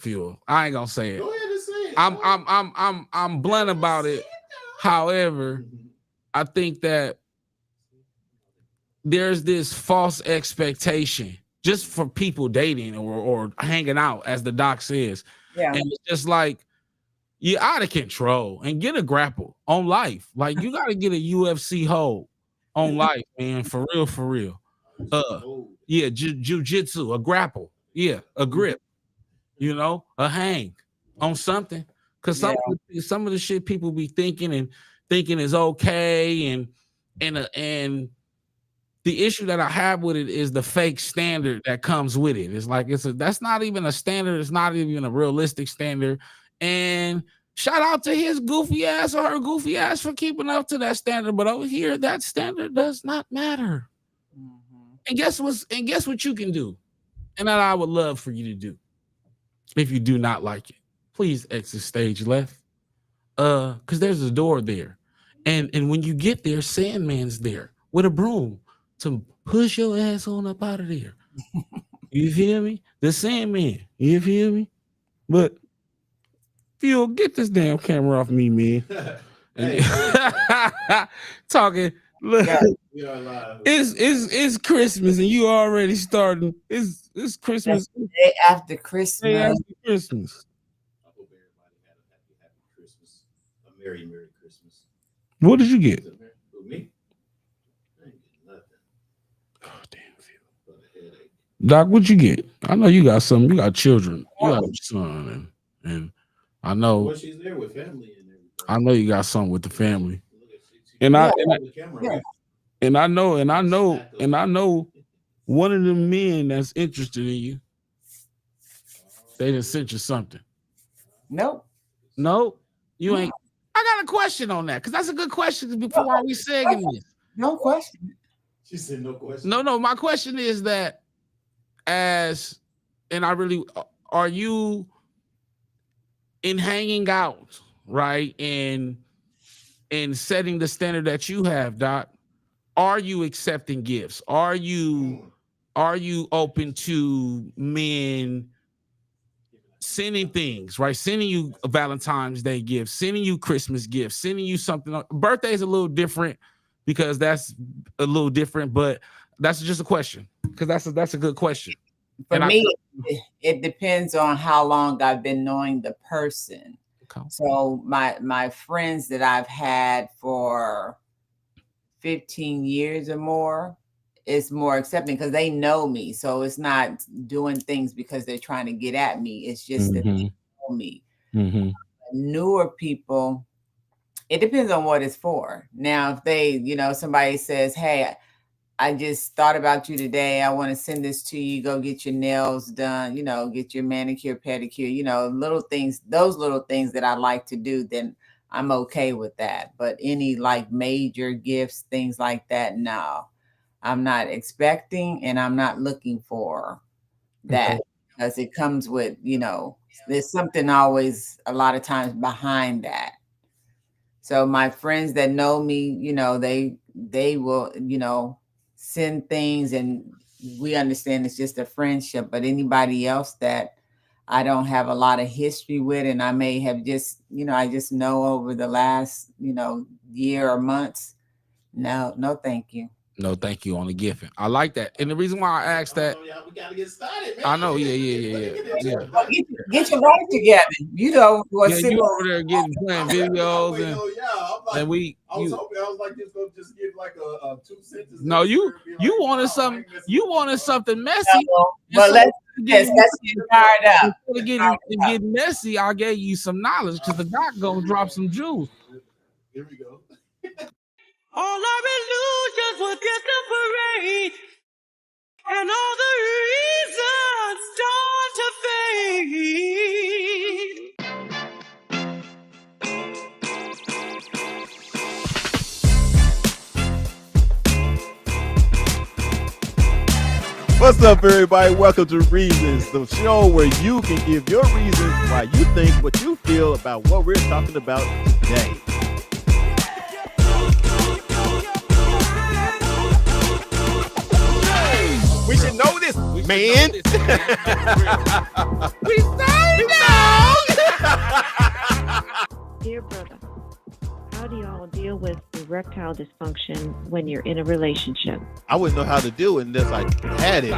Fuel. I ain't gonna say it. Go ahead and say it. I'm blunt about it. However, I think that there's this false expectation just for people dating or hanging out, as the doc says. Yeah. And it's just like, you're out of control and get a grapple on life. Like, you got to get a UFC hold on life, man. For real, for real. Yeah, jiu-jitsu, a grapple. Yeah, a grip. You know, a hang on something. Because some of the shit people be thinking is okay, and the issue that I have with it is the fake standard that comes with it. It's like that's not even a standard. It's not even a realistic standard. And shout out to his goofy ass or her goofy ass for keeping up to that standard. But over here, that standard does not matter. Mm-hmm. And guess what you can do, and that I would love for you to do. If you do not like it, please exit stage left. Because there's a door there. And when you get there, Sandman's there with a broom to push your ass on up out of there. You feel me? The Sandman. You feel me? But Phil, get this damn camera off me, man. Talking. Look, it's Christmas and you already starting. It's Christmas. The day after Christmas. Day after Christmas. I hope everybody had a happy Christmas. A merry Christmas. What did you get? Who, me? I ain't getting nothing. Oh, damn, Phil. Doc, what you get? I know you got something. You got children. You got a son, and I know. Well, she's there with family and everything. I know you got something with the family. And I know one of the men that's interested in you. They done sent you something. Nope. You ain't. I got a question on that, because that's a good question before we saying this. No question. She said no question. No. My question is that are you in hanging out, right? And setting the standard that you have, Doc, are you accepting gifts? Are you open to men sending things, right? Sending you a Valentine's Day gift, sending you Christmas gifts, sending you something. Birthday is a little different because that's a little different, but that's just a question, because that's a good question. For me, it depends on how long I've been knowing the person. Okay. So my friends that I've had for 15 years or more is more accepting because they know me. So it's not doing things because they're trying to get at me. It's just that they know me. Mm-hmm. Newer people, it depends on what it's for. Now, if they, somebody says, hey, I just thought about you today. I want to send this to you. Go get your nails done, get your manicure, pedicure, little things, those little things that I like to do, then I'm okay with that. But any like major gifts, things like that, no, I'm not expecting and I'm not looking for that, because it comes with, there's something always a lot of times behind that. So my friends that know me, they will, send things, and we understand it's just a friendship. But anybody else that I don't have a lot of history with, and I may have just, I just know over the last, year or months, no, thank you. No, thank you on the gifting. I like that. And the reason why I asked that, we gotta get started, man. I know, yeah. Get your life together. You over there playing videos and we. I was hoping I was like just give like a 2 sentences. No, you wanted something. You wanted something messy. Well, let's get fired up. To get messy, I gave you some knowledge, because the doc gonna drop some jewels. Here we go. All our illusions will disapparate, and all the reasons start to fade. What's up, everybody? Welcome to Reasons, the show where you can give your reasons why you think what you feel about what we're talking about today. We should know this, man. We say that. erectile dysfunction when you're in a relationship? I wouldn't know how to do it unless I had it.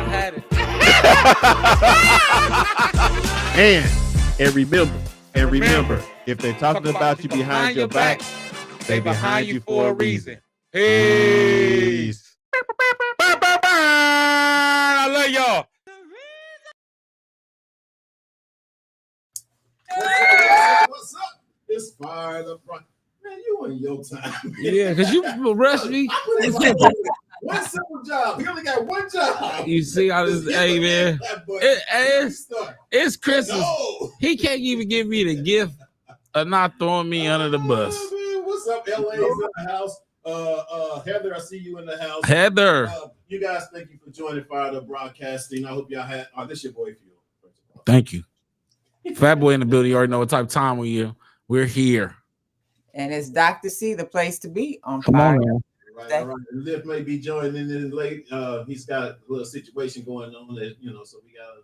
And remember, if they're talking about you behind your back, they behind you for a reason. Peace. I love y'all. What's up? It's Fire the Front. Man, you on your time. Yeah, because you rush me. One simple job. He only got one job. You see, I just, hey, man. It's Christmas. No. He can't even give me the gift of not throwing me under the bus. What's up, LA's in the house? Heather, I see you in the house. Heather. You guys, thank you for joining Fired Up Broadcasting. I hope y'all had. This your boy Phil. Thank you. Fat Boy in the building. You already know what type of time we're here. And it's Dr. C, the place to be on Come Fire. on, man. All right. Liv may be joining in late. He's got a little situation going on that, so we got to,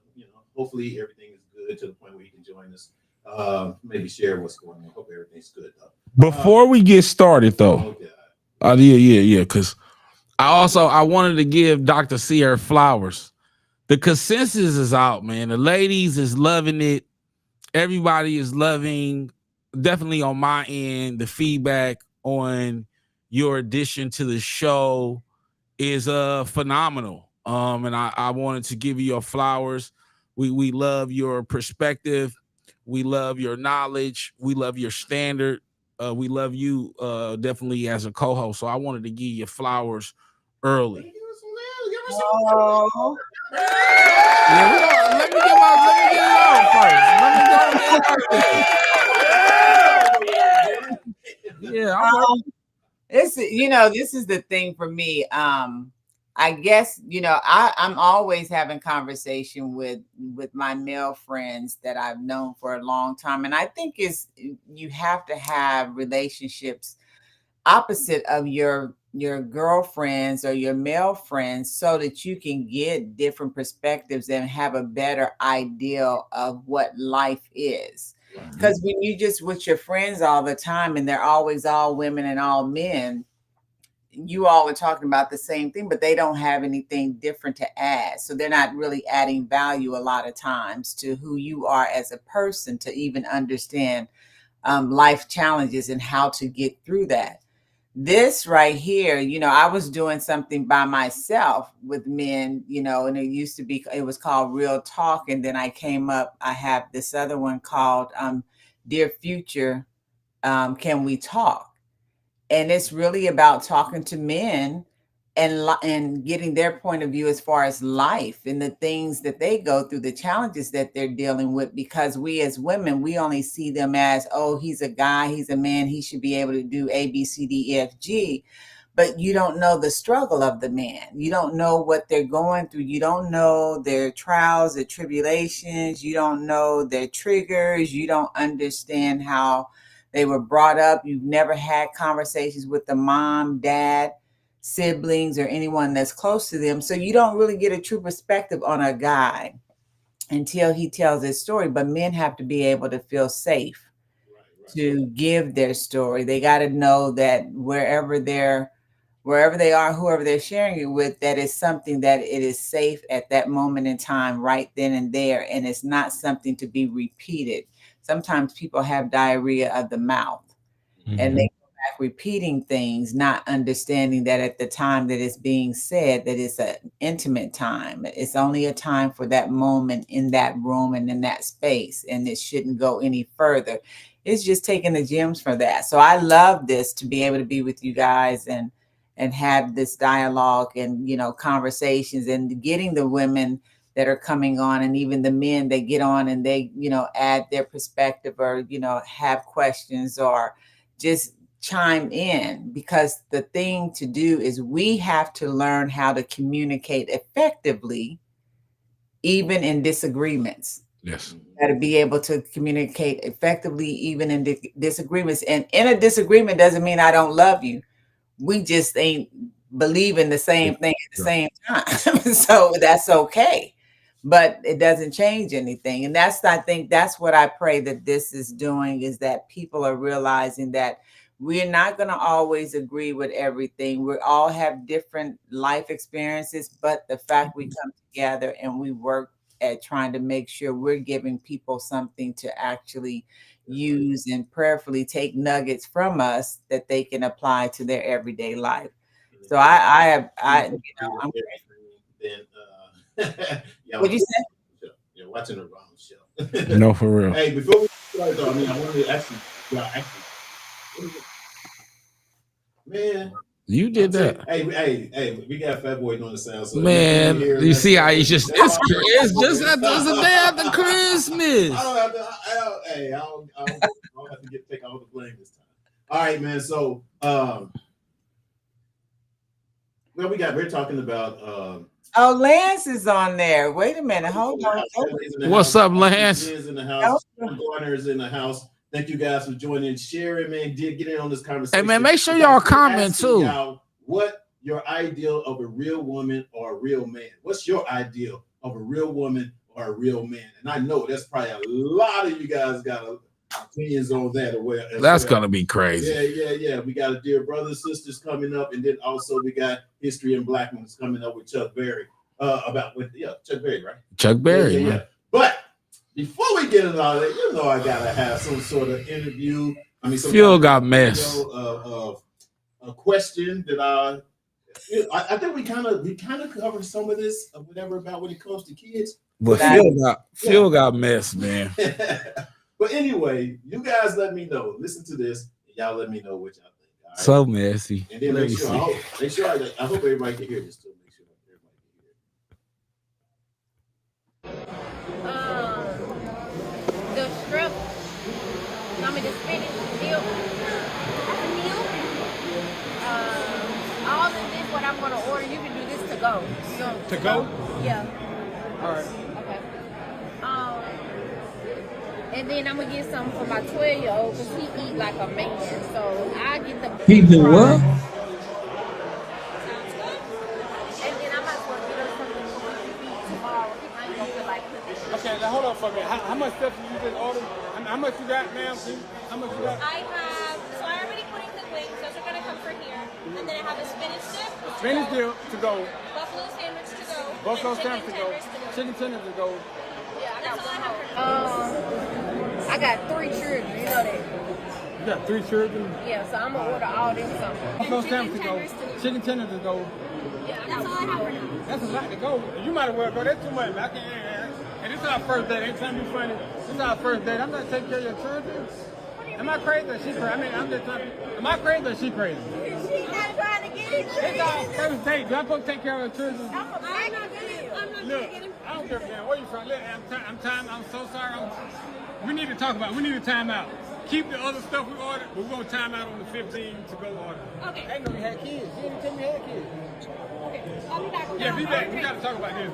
hopefully everything is good to the point where he can join us. Maybe share what's going on. Hope everything's good though. Before we get started though, yeah, because I wanted to give Dr. C her flowers. The consensus is out, man. The ladies is loving it. Everybody is loving, definitely on my end, the feedback on your addition to the show is phenomenal. And I wanted to give you your flowers. We love your perspective. We love your knowledge. We love your standard. We love you definitely as a co-host. So I wanted to give you flowers early. Oh. Yeah, let me get it on first. It's this is the thing for me. I guess I'm always having conversation with my male friends that I've known for a long time, and I think you have to have relationships opposite of your girlfriends or your male friends so that you can get different perspectives and have a better idea of what life is. Because when you just with your friends all the time and they're always all women and all men, you all are talking about the same thing, but they don't have anything different to add. So they're not really adding value a lot of times to who you are as a person to even understand life challenges and how to get through that. This right here, I was doing something by myself with men, and it was called Real Talk. And then I have this other one called Dear Future, Can We Talk? And it's really about talking to men and getting their point of view as far as life and the things that they go through, the challenges that they're dealing with, because we as women, we only see them as, oh, he's a guy, he's a man, he should be able to do A, B, C, D, E, F, G. But you don't know the struggle of the man. You don't know what they're going through. You don't know their trials, their tribulations. You don't know their triggers. You don't understand how they were brought up. You've never had conversations with the mom, dad, siblings, or anyone that's close to them. So you don't really get a true perspective on a guy until he tells his story. But men have to be able to feel safe to give their story. They got to know that wherever they are, whoever they're sharing it with, that is something that it is safe at that moment in time, right then and there. And it's not something to be repeated. Sometimes people have diarrhea of the mouth and they go back repeating things, not understanding that at the time that it's being said, that it's an intimate time. It's only a time for that moment in that room and in that space. And it shouldn't go any further. It's just taking the gems for that. So I love this, to be able to be with you guys and have this dialogue and, conversations, and getting the women that are coming on, and even the men that get on and they, add their perspective or, have questions or just chime in, because the thing to do is we have to learn how to communicate effectively, even in disagreements. Yes. Got to be able to communicate effectively, even in disagreements. And in a disagreement doesn't mean I don't love you. We just ain't believing the same thing at the same time. So that's okay. But it doesn't change anything. And I think that's what I pray that this is doing, is that people are realizing that we're not going to always agree with everything. We all have different life experiences, but the fact we come together and we work at trying to make sure we're giving people something to actually use and prayerfully take nuggets from us that they can apply to their everyday life. So I'm what'd you say? You're watching the wrong show. No, for real. Hey, before we start though, I mean, I wanted to actually, man. You did that. Hey, we got Fat Boy doing the sound. So man, you see how he's just, it's just a day after Christmas. I don't have to take all the blame this time. All right, man. So, we're talking about, oh, Lance is on there. Wait a minute. Hold on. What's up, Lance? Is in the house. Garner is in the house. Thank you guys for joining. Sharon, man, did get in on this conversation. Hey, man, make sure y'all comment too. What your ideal of a real woman or a real man? What's your ideal of a real woman or a real man? And I know that's probably a lot of you guys got opinions on that. That's gonna be crazy. Yeah. We got a Dear Brothers, Sisters coming up, and then also we got History and Black Ones coming up with Chuck Berry. Chuck Berry, right? Chuck Berry, yeah. But before we get into all that, you know, I gotta have some sort of interview. I mean, Phil got messed. A question that I think we kind of covered some of this or whatever about when it comes to kids. But Phil got messed, man. But anyway, you guys let me know. Listen to this. And y'all let me know what y'all think. Right? So messy. And then I hope everybody can hear this too. Make sure everybody can hear it. The strip, the spinach, milk, all of this, what I'm going to order, you can do this to go. To go? Yeah. All right. Okay. And then I'm going to get something for my 12-year-old because he eat like a man. So I get the... He do what? Sounds good. And then I might as well get her something for him to eat tomorrow. I ain't going to feel like cooking. Okay, now hold on for a minute. How much stuff did you just order? How much you got, ma'am? How much you got? I already put in the wings. Those are going to come for here. And then I have a spinach dip. Spinach dip to go. Buffalo sandwich to go. Buffalo sandwich to go. Chicken tenders to go. Yeah, that's all I have. I got 3 children. You know that. You got 3 children? Yeah, so I'm going to order all them something. Buffalo sandwich to go. Chicken tenders to go. Yeah, that's all I have for now. That's a lot to go. You might as well go. That's too much. I can't. And this is our first date. Ain't trying to be funny. This is our first date. I'm not taking care of your children. Am I crazy or she crazy? I mean, I'm just trying. Am I crazy or she crazy? She's not trying to get it. It's our first date. Do I supposed to take care of her children? I'm not going to Look, get him. I don't care, man. Where you from? Look, I'm so sorry. We need to talk about it. We need to time out. Keep the other stuff we ordered, but we're going to time out on the 15 to go order. Okay. I didn't know you had kids. You didn't tell me you had kids. Okay. I'll be back. Yeah, be back. We got to talk about this.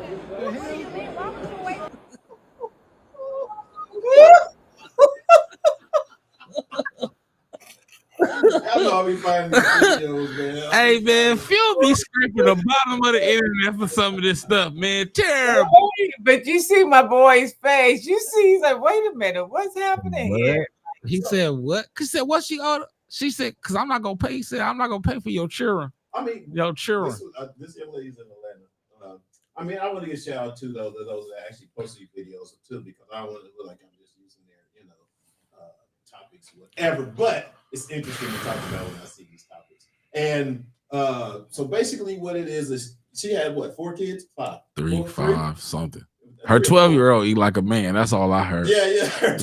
I'll be finding the videos, man. Hey, man, Phil be scraping the bottom of the internet for some of this stuff, man. Terrible. But you see my boy's face. You see, he's like, wait a minute, what's happening here? He said, what? He said, what she ordered? She said, because I'm not going to pay. He said, I'm not going to pay for your children. I mean, your children. This young lady's in Atlanta. I mean, I want to give a shout out to those that actually post these videos too, because I don't want to look like I'm just using their, topics, whatever. But it's interesting to talk about when I see these topics. And so basically, what it is she had 4 kids? 5. 3, 5, something. Her 12-year-old eat like a man. That's all I heard. Yeah.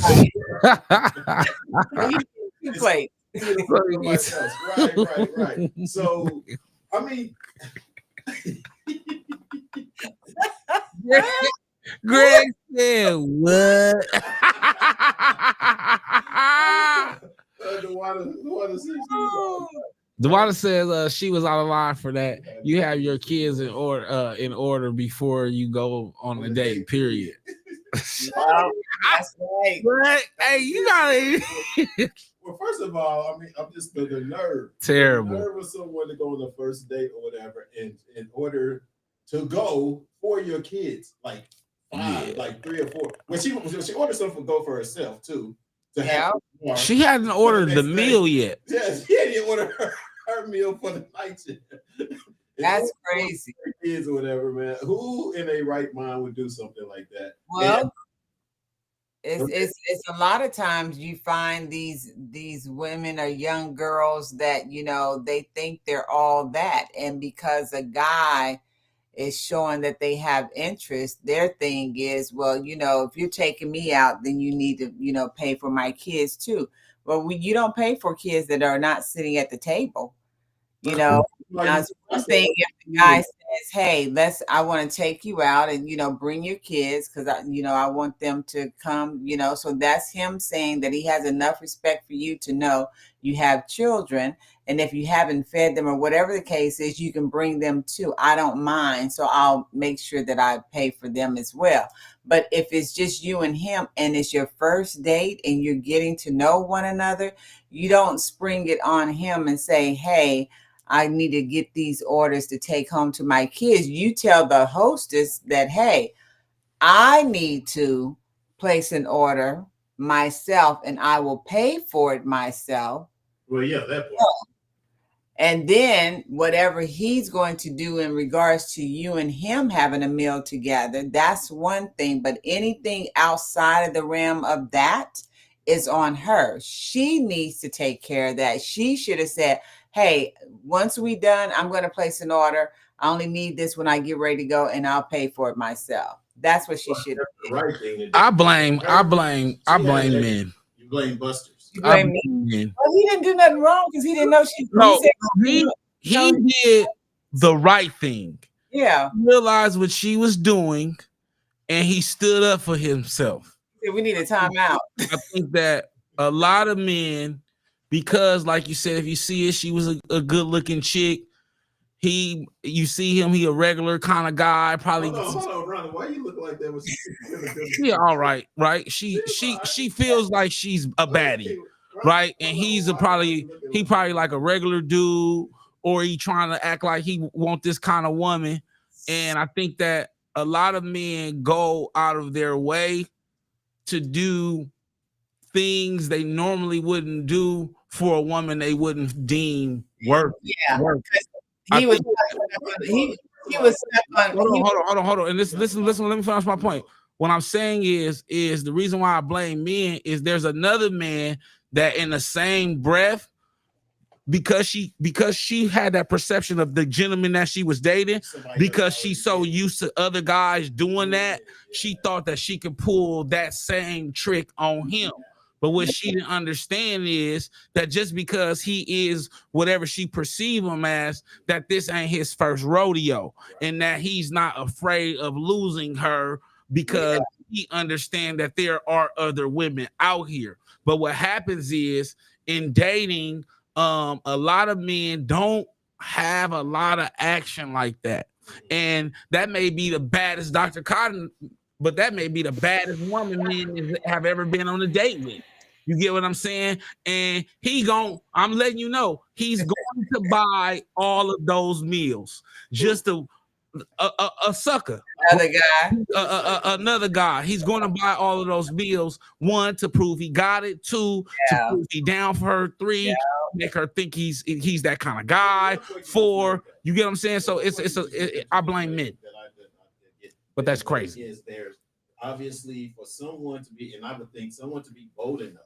Right. So, I mean, Greg said, what? Dewada says she was out of line for that. You have your kids in order before you go on the date, period. Wow, that's right. But, hey, you gotta. Well, first of all, I mean, I'm just the nerve. Terrible. The nerve of someone to go on the first date or whatever, in order to go for your kids, like 5, like 3 or 4. When she ordered something to go for herself too. to have. She hadn't ordered the meal yet. Yeah, she didn't order her meal for the night. That's crazy. Kids or whatever, man. Who in a right mind would do something like that? Well, it's a lot of times you find these women or young girls that, you know, they think they're all that, and because a guy is showing that they have interest, their thing is, well, you know, if you're taking me out, then you need to, you know, pay for my kids too. Well, you don't pay for kids that are not sitting at the table. You know, now, it's one thing if the guy says, "Hey, I want to take you out and, you know, bring your kids because I want them to come," you know. So that's him saying that he has enough respect for you to know you have children, and if you haven't fed them or whatever the case is, you can bring them too. I don't mind, so I'll make sure that I pay for them as well. But if it's just you and him and it's your first date and you're getting to know one another, you don't spring it on him and say, "Hey, I need to get these orders to take home to my kids." You tell the hostess that, "Hey, I need to place an order myself and I will pay for it myself." Well, yeah, that part. And then whatever he's going to do in regards to you and him having a meal together, that's one thing. But anything outside of the realm of that is on her. She needs to take care of that. She should have said, "Hey, once we done, I'm going to place an order. I only need this when I get ready to go, and I'll pay for it myself." That's what she should have did. Right thing. I blame men. You blame Busters. You blame me. Well, he didn't do nothing wrong because he didn't know she. No, he did the right thing. Yeah, He realized what she was doing, and he stood up for himself. We need a timeout. I think that a lot of men, because like you said, if you see it, she was a good looking chick. You see him, he a regular kind of guy. Probably. Hold on, Ronnie. Why you look like that? Yeah, all right. She feels like she's a baddie, right? And he probably like a regular dude, or he trying to act like he want this kind of woman. And I think that a lot of men go out of their way to do things they normally wouldn't do for a woman they wouldn't deem worth. Yeah. He was stuck on. Hold on. And listen, let me finish my point. What I'm saying is the reason why I blame men is there's another man that in the same breath, because she had that perception of the gentleman that she was dating, because she's so used to other guys doing that, she thought that she could pull that same trick on him. But what she didn't understand is that just because he is whatever she perceives him as, that this ain't his first rodeo, and that he's not afraid of losing her because he understands that there are other women out here. But what happens is in dating, a lot of men don't have a lot of action like that. And that may be the baddest Dr. Cotton, but that may be the baddest woman men have ever been on a date with. You get what I'm saying? And I'm letting you know, he's going to buy all of those meals. Just a sucker. Another guy. He's going to buy all of those meals. 1, to prove he got it. 2, to prove he down for her. 3, make her think he's that kind of guy. 4, you get what I'm saying? So I blame men. But that's crazy. There's obviously for someone to be, and I would think someone to be bold enough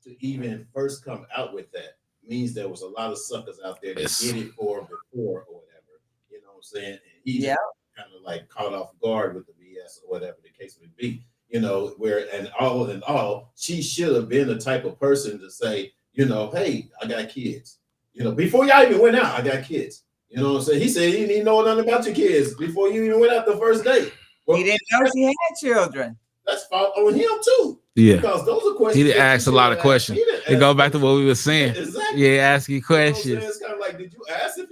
to even first come out with that means there was a lot of suckers out there that did it before or whatever. You know what I'm saying? And he kind of like caught off guard with the BS or whatever the case would be. You know, all in all, she should have been the type of person to say, you know, "Hey, I got kids." You know, before y'all even went out, "I got kids." You know what I'm saying? He said he didn't even know nothing about your kids before you even went out the first date. Well, he didn't know she had children. That's fault on him too. Yeah, because those are questions. He didn't ask a lot of questions. It goes back to what we were saying. Exactly. Yeah, asking questions. You know it's kind of like, did you ask if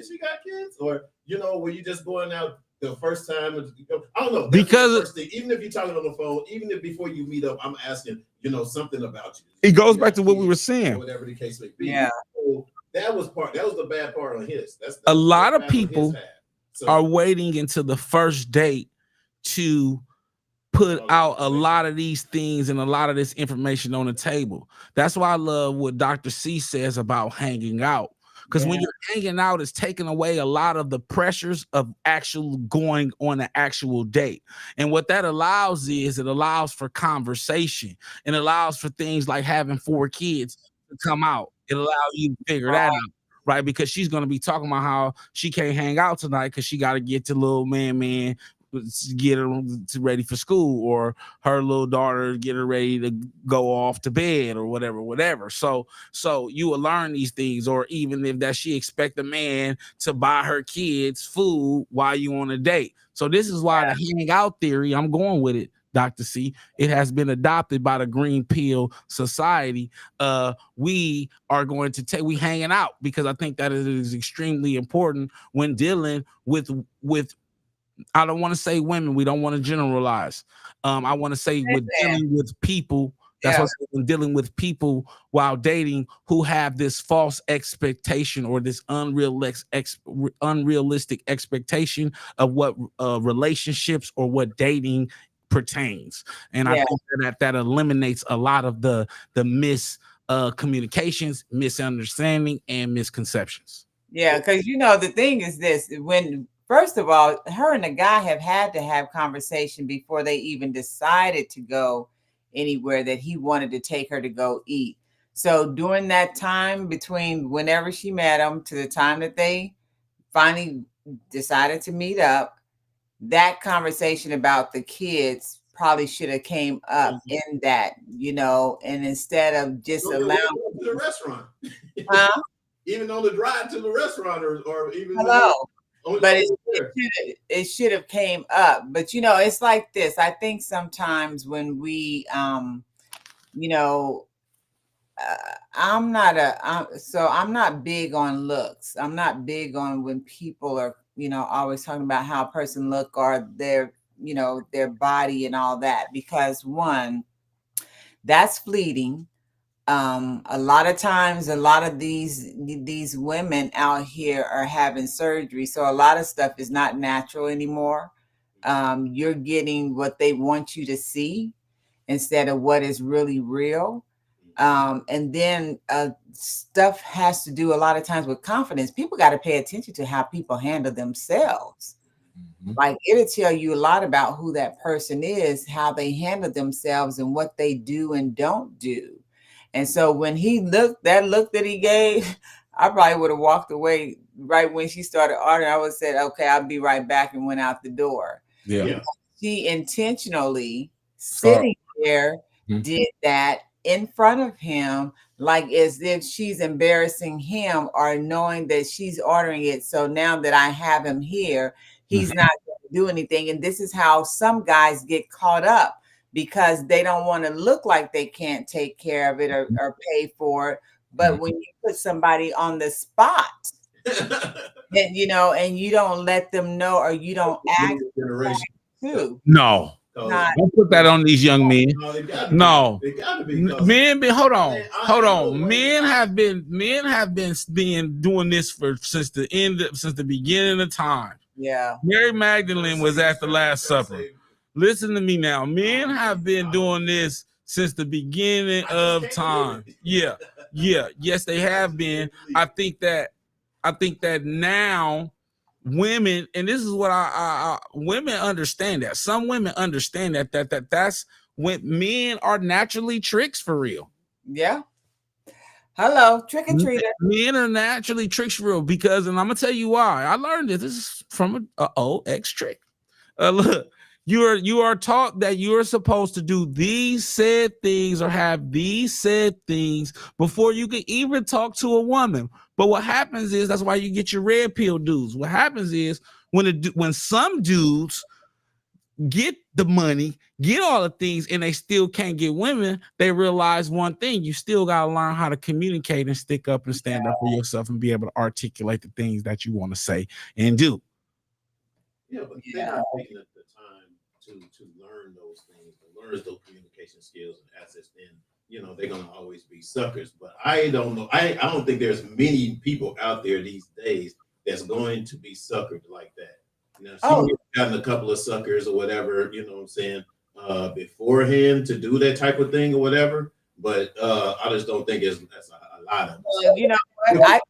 she got kids, or were you just going out the first time? I don't know. Because even if you're talking on the phone, even if before you meet up, I'm asking, something about you. It goes back to what we were saying. Whatever the case may be. Yeah. So that was the bad part on his. That's a lot of people are waiting until the first date to put out a lot of these things and a lot of this information on the table. That's why I love what Dr. C says about hanging out. Because when you're hanging out, it's taking away a lot of the pressures of actual going on an actual date. And what that allows is it allows for conversation and allows for things like having 4 kids to come out. It allows you to figure that out, right? Because she's going to be talking about how she can't hang out tonight because she got to get to little man get her ready for school, or her little daughter get her ready to go off to bed, or whatever. So you will learn these things. Or even if that she expect a man to buy her kids food while you on a date. So this is why the hang out theory, I'm going with it, Dr. C, it has been adopted by the Green Pill Society. We are going to we hanging out, because I think that it is extremely important when dealing with I don't want to say women. We don't want to generalize. I want to say with dealing with people. That's what I'm dealing with people while dating who have this false expectation or this unrealistic expectation of what relationships or what dating pertains. And I think that eliminates a lot of the communications, misunderstanding, and misconceptions. Yeah, because the thing is this: first of all, her and the guy have had to have conversation before they even decided to go anywhere that he wanted to take her to go eat. So during that time between whenever she met him to the time that they finally decided to meet up, that conversation about the kids probably should have came up in that, and instead of just allowing to the restaurant. Even on the drive to the restaurant, or even but it should have came up. But it's like this. I think sometimes when we I'm not big on looks. I'm not big on when people are always talking about how a person look or their body and all that, because one, that's fleeting. A lot of times, a lot of these women out here are having surgery, so a lot of stuff is not natural anymore. You're getting what they want you to see instead of what is really real. And then stuff has to do a lot of times with confidence. People got to pay attention to how people handle themselves. Like, it'll tell you a lot about who that person is, how they handle themselves, and what they do and don't do. And so when that look that he gave, I probably would have walked away right when she started ordering. I would have said, okay, I'll be right back, and went out the door. Yeah. She intentionally sitting there did that in front of him, like as if she's embarrassing him, or knowing that she's ordering it. So now that I have him here, he's not going to do anything. And this is how some guys get caught up, because they don't want to look like they can't take care of it or pay for it. But when you put somebody on the spot, and you don't let them know, or you don't act too. No. Don't put that on these young men. No. Men been hold on. Men have been doing this since the beginning of time. Yeah. Mary Magdalene was at the Last Supper. Listen to me now. Men have been doing this since the beginning of time. Yeah. Yes, they have been. I think that now women, and this is what women understand that. Some women understand that's when men are naturally tricks for real. Yeah. Hello, trick or treater. Men are naturally tricks for real, because, and I'm gonna tell you why. I learned this. This is from an old ex trick. Look. You are taught that you are supposed to do these said things or have these said things before you can even talk to a woman. But what happens is, that's why you get your red pill dudes. What happens is when some dudes get the money, get all the things, and they still can't get women, they realize one thing: you still gotta learn how to communicate and stick up and stand up for yourself and be able to articulate the things that you want to say and do. Yeah, but they're not taking the time to learn those things, to learn those communication skills and assets, then they're gonna always be suckers. But I don't know. I don't think there's many people out there these days that's going to be suckered like that. She's gotten a couple of suckers or whatever, what I'm saying, beforehand to do that type of thing or whatever. But I just don't think that's a lot of. You know what?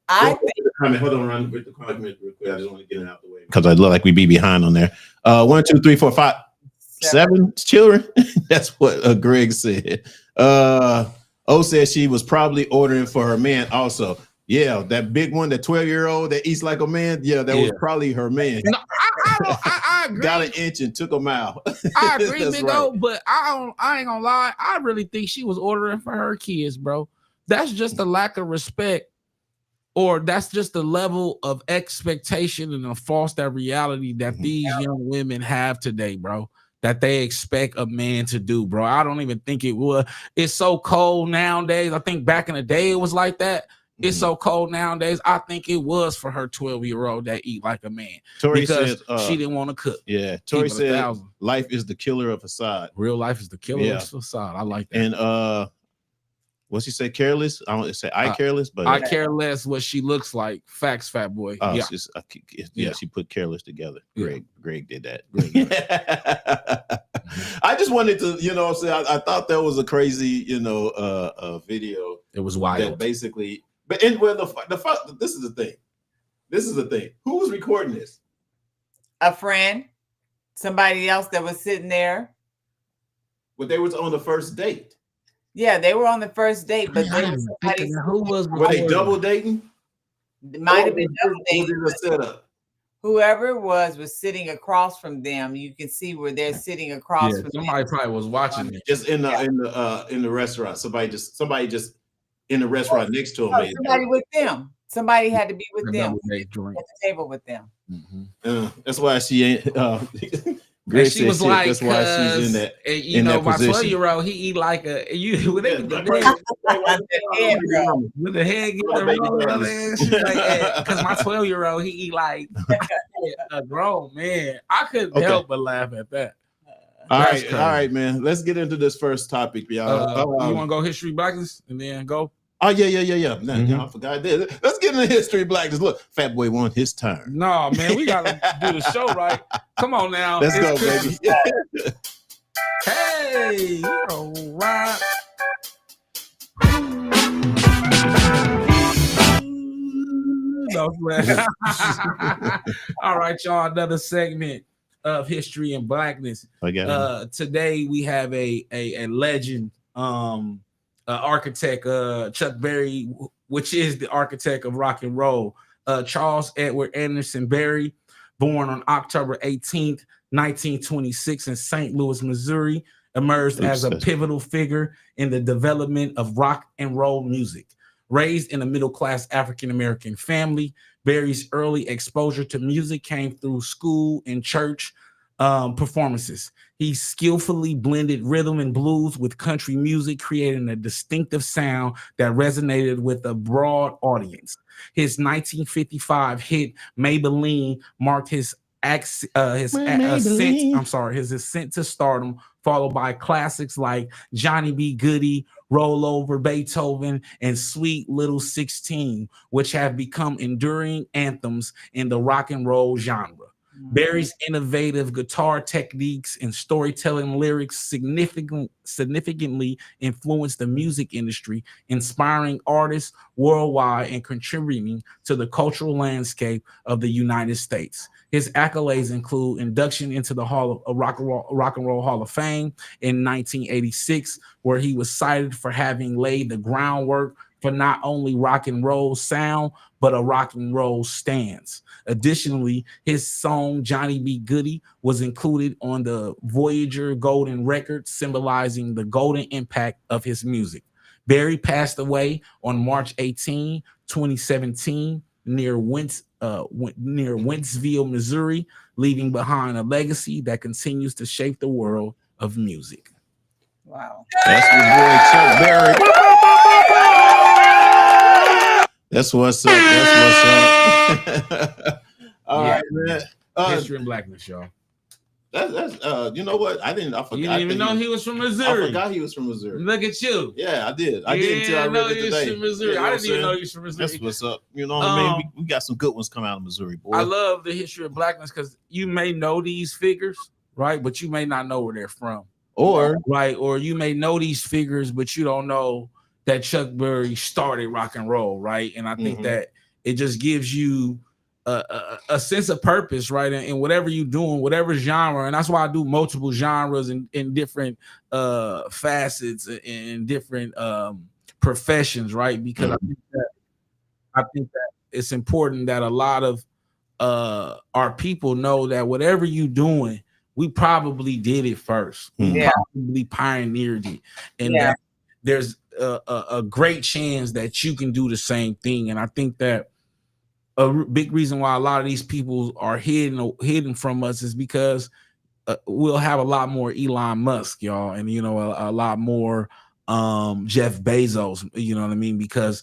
I think Hold on, run with the comment real quick. I just want to get it out the way because I look like we be behind on there. 1, 2, 3, 4, 5, 7 children. That's what Greg said. O said she was probably ordering for her man also. Yeah, that big one, that 12-year-old that eats like a man. Yeah, that was probably her man. No, I agree. Got an inch and took a mile. I agree, That's Big right. O, but I ain't gonna lie. I really think she was ordering for her kids, bro. That's just a lack of respect, or that's just the level of expectation and a false that reality that these young women have today, bro. That they expect a man to do, bro. I don't even think it would. It's so cold nowadays. I think back in the day it was like that. It's so cold nowadays. I think it was for her 12-year-old that eat like a man. Tori because says, she didn't want to cook. Yeah, Tori Keep it said 1,000. life is the killer of facade. Real life is the killer of facade. I like that. And what's she say? Careless? I don't say careless, but I care less what she looks like. Facts, fat boy. yeah. Yeah. She put careless together. Yeah. Greg did that. I just wanted to, you know, say I thought that was a crazy, you know, video. It was That wild. basically, but in well, this is the thing. This is the thing. Who was recording this? a friend, somebody else that was sitting there. But they was on the first date. Yeah, they were on the first date, but I they was were thinking, who was Were they recording? double dating? might have been double Was dating. it a setup? Whoever it was sitting across from them. You can see where they're sitting across Yeah, from somebody them. probably was watching it. Just in the restaurant. Somebody just in the restaurant next to him. No, somebody with them. Somebody had to be with A them double date drink. at the table with them. That's why she ain't. And she was like, that's why she's in that. you in know, that my position. 12-year-old, he eat like a you with Yeah, with the head get the roll and shit like that. Because my 12-year-old, he eat like a grown man. I couldn't Okay. help but laugh at that. All That's right, crazy. all right, man. Let's get into this first topic, y'all. You want to go history blackness and then go? Oh yeah. No, I forgot this. Let's get into history of blackness. Look, Fat Boy won his turn. No, man, we gotta do the show right. Come on now. Let's go, It's Christmas. baby. Hey, you're all right. No, man. All right, y'all. Another segment of history and blackness. I got it. Today we have a legend, architect, Chuck Berry, which is the architect of rock and roll. Charles Edward Anderson Berry, born on October 18th, 1926 in St. Louis, Missouri, emerged as a pivotal figure in the development of rock and roll music. Raised in a middle-class African-American family, Berry's early exposure to music came through school and church performances. He skillfully blended rhythm and blues with country music, creating a distinctive sound that resonated with a broad audience. His 1955 hit "Maybelline" marked his ascent to stardom, followed by classics like Johnny B. Goody, Roll Over Beethoven, and Sweet Little 16, which have become enduring anthems in the rock and roll genre. Berry's innovative guitar techniques and storytelling lyrics significantly influenced the music industry, inspiring artists worldwide and contributing to the cultural landscape of the United States. His accolades include induction into the Rock and Roll Hall of Fame in 1986, where he was cited for having laid the groundwork for not only rock and roll sound, but a rock and roll stance. Additionally, his song Johnny B. Goody was included on the Voyager Golden Record, symbolizing the golden impact of his music. Berry passed away on March 18, 2017, near Wentzville, Missouri, leaving behind a legacy that continues to shape the world of music. Wow. That's your boy Chuck Berry. That's what's up. All right, man. History and blackness, y'all. That's you know what? I forgot. You didn't even know he was from I Missouri. forgot he was from Missouri. Look at you. Yeah, I did. I did until I read it today. From Missouri. You know I what didn't even I'm know saying? he was from Missouri. That's what's up. You know what I mean? We got some good ones coming out of Missouri, boy. I love the history of blackness because you may know these figures, right? But you may not know where they're from. Or right, or you may know these figures, but you don't know that Chuck Berry started rock and roll, right? And I think that it just gives you a sense of purpose, right? And whatever you're doing, whatever genre, and that's why I do multiple genres in different facets and different professions, right? Because I think that it's important that a lot of our people know that whatever you're doing, we probably did it first. We probably pioneered it, and that there's a great chance that you can do the same thing. And I think that a big reason why a lot of these people are hidden from us is because we'll have a lot more Elon Musk, y'all, and you know a lot more Jeff Bezos. You know what I mean? Because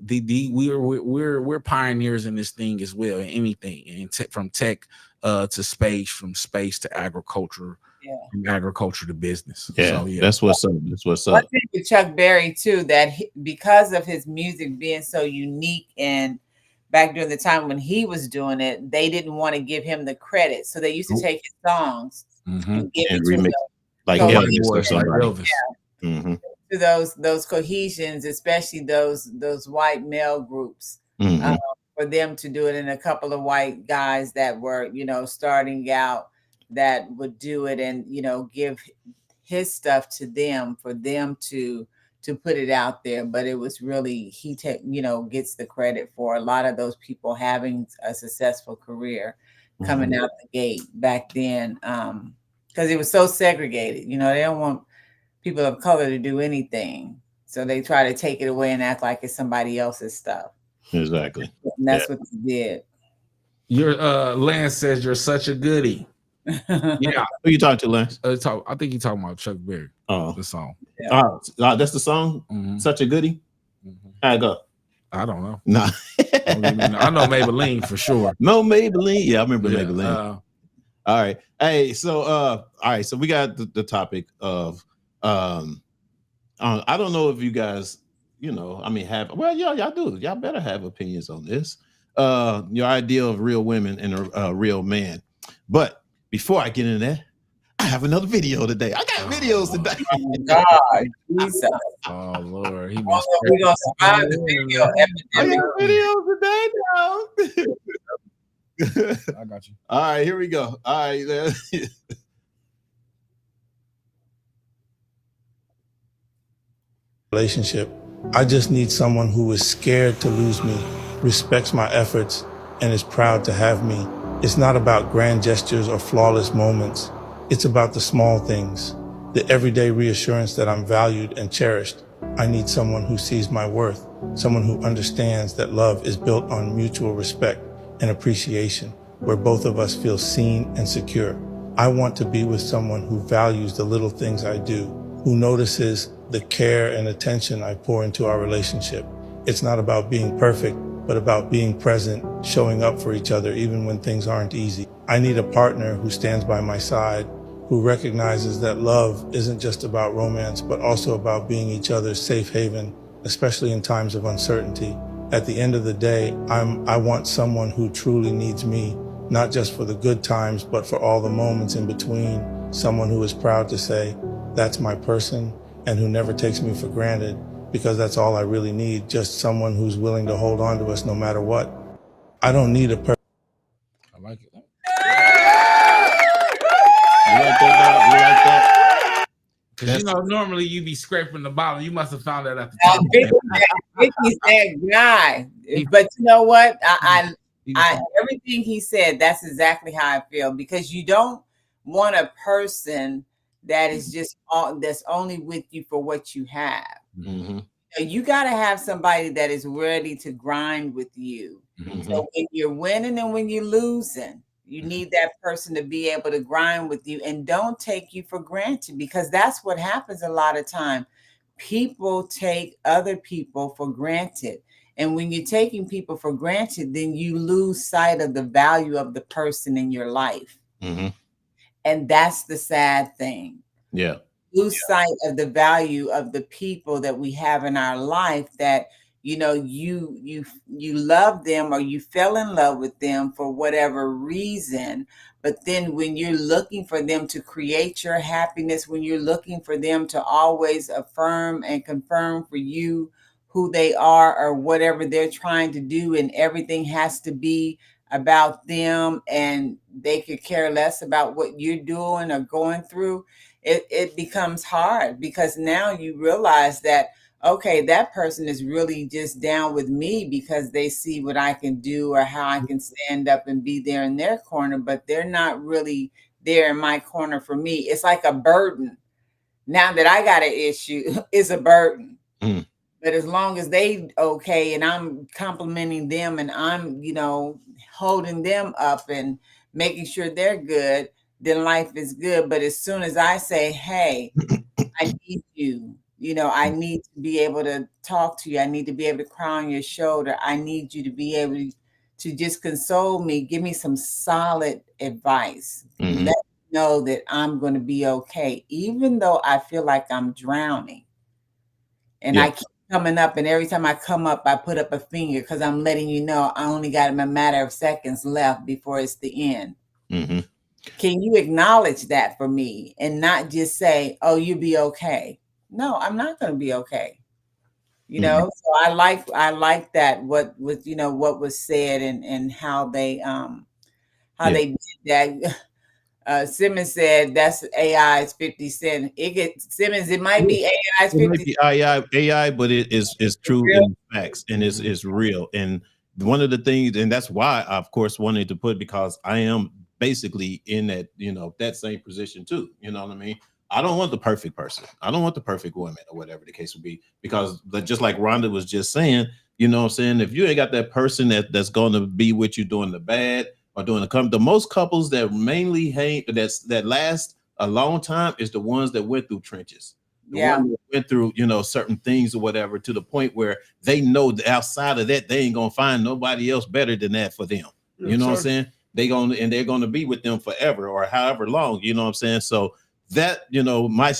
we're pioneers in this thing as well. In anything, and from tech to space, from space to agriculture. From agriculture to business. Yeah, so, that's what's up. That's what's up. One thing with Chuck Berry too, that because of his music being so unique, and back during the time when he was doing it, they didn't want to give him the credit, so they used to take his songs and give it to him, like Elvis. To those cohesions, especially those white male groups, for them to do it, and a couple of white guys that were starting out, that would do it and give his stuff to them for them to put it out there. But it was really he gets the credit for a lot of those people having a successful career coming out the gate back then, because it was so segregated. They don't want people of color to do anything, so they try to take it away and act like it's somebody else's stuff. Exactly. And that's what they did. Your Lance says you're such a goodie. Yeah, who you talking to, Lance? I think you're talking about Chuck Berry. Oh, the song. That's the song. Such a goodie. How it go? I don't know. Nah. I know Maybelline for sure. No, Maybelline. Yeah, I remember Maybelline. All right. Hey, so all right. So we got the topic of I don't know if you guys, have y'all do. Y'all better have opinions on this. Your idea of real women and a real man. But before I get into that, I have another video today. I got videos today. Oh God, Jesus. Oh Lord, we're gonna survive the video epidemic. I got videos today now. I got you. All right, here we go. All right. Relationship. I just need someone who is scared to lose me, respects my efforts, and is proud to have me. It's not about grand gestures or flawless moments. It's about the small things, the everyday reassurance that I'm valued and cherished. I need someone who sees my worth, someone who understands that love is built on mutual respect and appreciation, where both of us feel seen and secure. I want to be with someone who values the little things I do, who notices the care and attention I pour into our relationship. It's not about being perfect, but about being present, showing up for each other even when things aren't easy. I need a partner who stands by my side, who recognizes that love isn't just about romance, but also about being each other's safe haven, especially in times of uncertainty. At the end of the day, I want someone who truly needs me, not just for the good times, but for all the moments in between. Someone who is proud to say, that's my person, and who never takes me for granted, because that's all I really need, just someone who's willing to hold on to us no matter what. I don't need a person. I like it. You like that? Because normally you be scraping the bottom. You must have found that at the top. Vicky's that guy. But you know what? I everything he said, that's exactly how I feel, because you don't want a person that is just that's only with you for what you have. You got to have somebody that is ready to grind with you. So when you're winning and when you're losing, you need that person to be able to grind with you and don't take you for granted, because that's what happens a lot of time. People take other people for granted. And when you're taking people for granted, then you lose sight of the value of the person in your life. And that's the sad thing. Yeah. Lose sight of the value of the people that we have in our life, that you know, you love them or you fell in love with them for whatever reason. But then when you're looking for them to create your happiness, when you're looking for them to always affirm and confirm for you who they are or whatever they're trying to do, and everything has to be about them and they could care less about what you're doing or going through, it becomes hard, because now you realize that, okay, that person is really just down with me because they see what I can do or how I can stand up and be there in their corner, but they're not really there in my corner for me. It's like a burden. Now that I got an issue, it's a burden. Mm. But as long as they okay and I'm complimenting them and I'm, you know, holding them up and making sure they're good, then life is good. But as soon as I say, hey, I need you, you know, I need to be able to talk to you. I need to be able to cry on your shoulder. I need you to be able to just console me. Give me some solid advice. Mhm. Let me know that I'm going to be okay, even though I feel like I'm drowning. And Yeah. I keep coming up, and every time I come up, I put up a finger because I'm letting you know I only got a matter of seconds left before it's the end. Mhm. Can you acknowledge that for me and not just say, oh, you'll be okay? No, I'm not going to be okay. You know, so I like that what was, you know, what was said and how they Yeah. they did that. Simmons said that's AI's 50 Cent. Simmons, it might be AI's It 50 might be AI, but it is true real. in facts, and it's real. And one of the things, and that's why I, of course, wanted to put, because I am basically in that, you know, that same position too. You know what I mean? I don't want the perfect person. I don't want the perfect woman or whatever the case would be, because just like Rhonda was just saying, you know what I'm saying? If you ain't got that person that's going to be with you doing the bad or doing the most couples that mainly hate that last a long time is the ones that went through trenches. The Yeah. one that went through, you know, certain things or whatever, to the point where they know that outside of that, they ain't gonna find nobody else better than that for them. You know what I'm saying? They're gonna be with them forever or however long, you know what I'm saying? So that, you know, my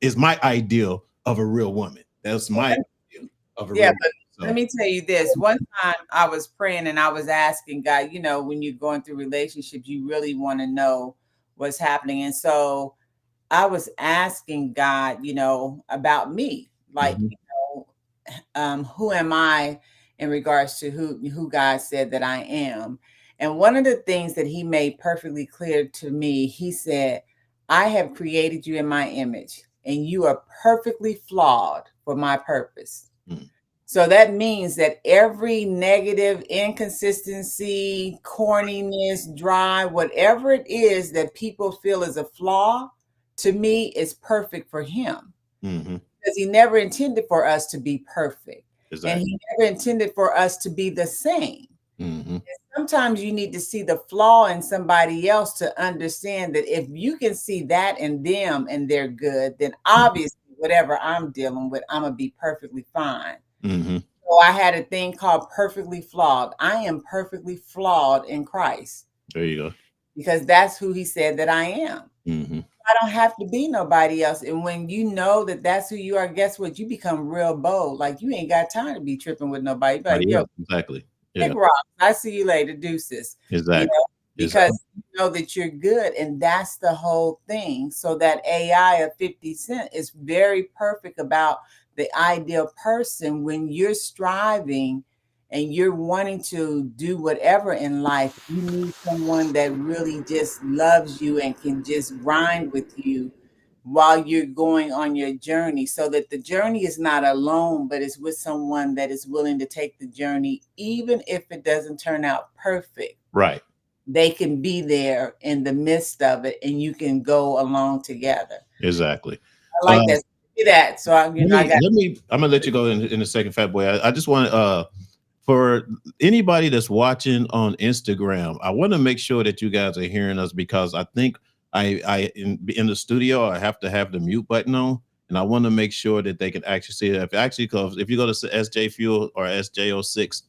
is my ideal of a real woman. That's my ideal of a real woman. So, let me tell you this. One time I was praying and I was asking God, you know, when you're going through relationships, you really want to know what's happening. And so I was asking God, you know, about me, like, Mhm. you know, who am I in regards to who God said that I am. And one of the things that he made perfectly clear to me, he said, I have created you in my image and you are perfectly flawed for my purpose. Mm. So that means that every negative inconsistency, corniness, dry, whatever it is that people feel is a flaw, to me is perfect for him. Mhm. Because he never intended for us to be perfect. Exactly. And he never intended for us to be the same. Mhm. Sometimes you need to see the flaw in somebody else to understand that if you can see that in them and they're good, then obviously whatever I'm dealing with, I'm going to be perfectly fine. Mhm. So I had a thing called perfectly flawed. I am perfectly flawed in Christ There you go. because that's who he said that I am. Mhm. I don't have to be nobody else. And when you know that that's who you are, guess what? You become real bold. Like you ain't got time to be tripping with nobody. Like, Right, yo, yeah, exactly. Yeah. big rock. I see you later. Deuces. Exactly. You know, because Exactly. you know that you're good. And that's the whole thing. So that AI of 50 Cent is very perfect about the ideal person when you're striving and you're wanting to do whatever in life. You need someone that really just loves you and can just grind with you while you're going on your journey, so that the journey is not alone, but it's with someone that is willing to take the journey, even if it doesn't turn out perfect. Right. They can be there in the midst of it and you can go along together. Exactly. I like that. See that. So I, you know, I'm gonna let you go in a second, Fat Boy. I just want for anybody that's watching on Instagram, I want to make sure that you guys are hearing us, because I think I in the studio I have to have the mute button on, and I want to make sure that they can actually see it. Because if you go to SJ Fuel or SJ06,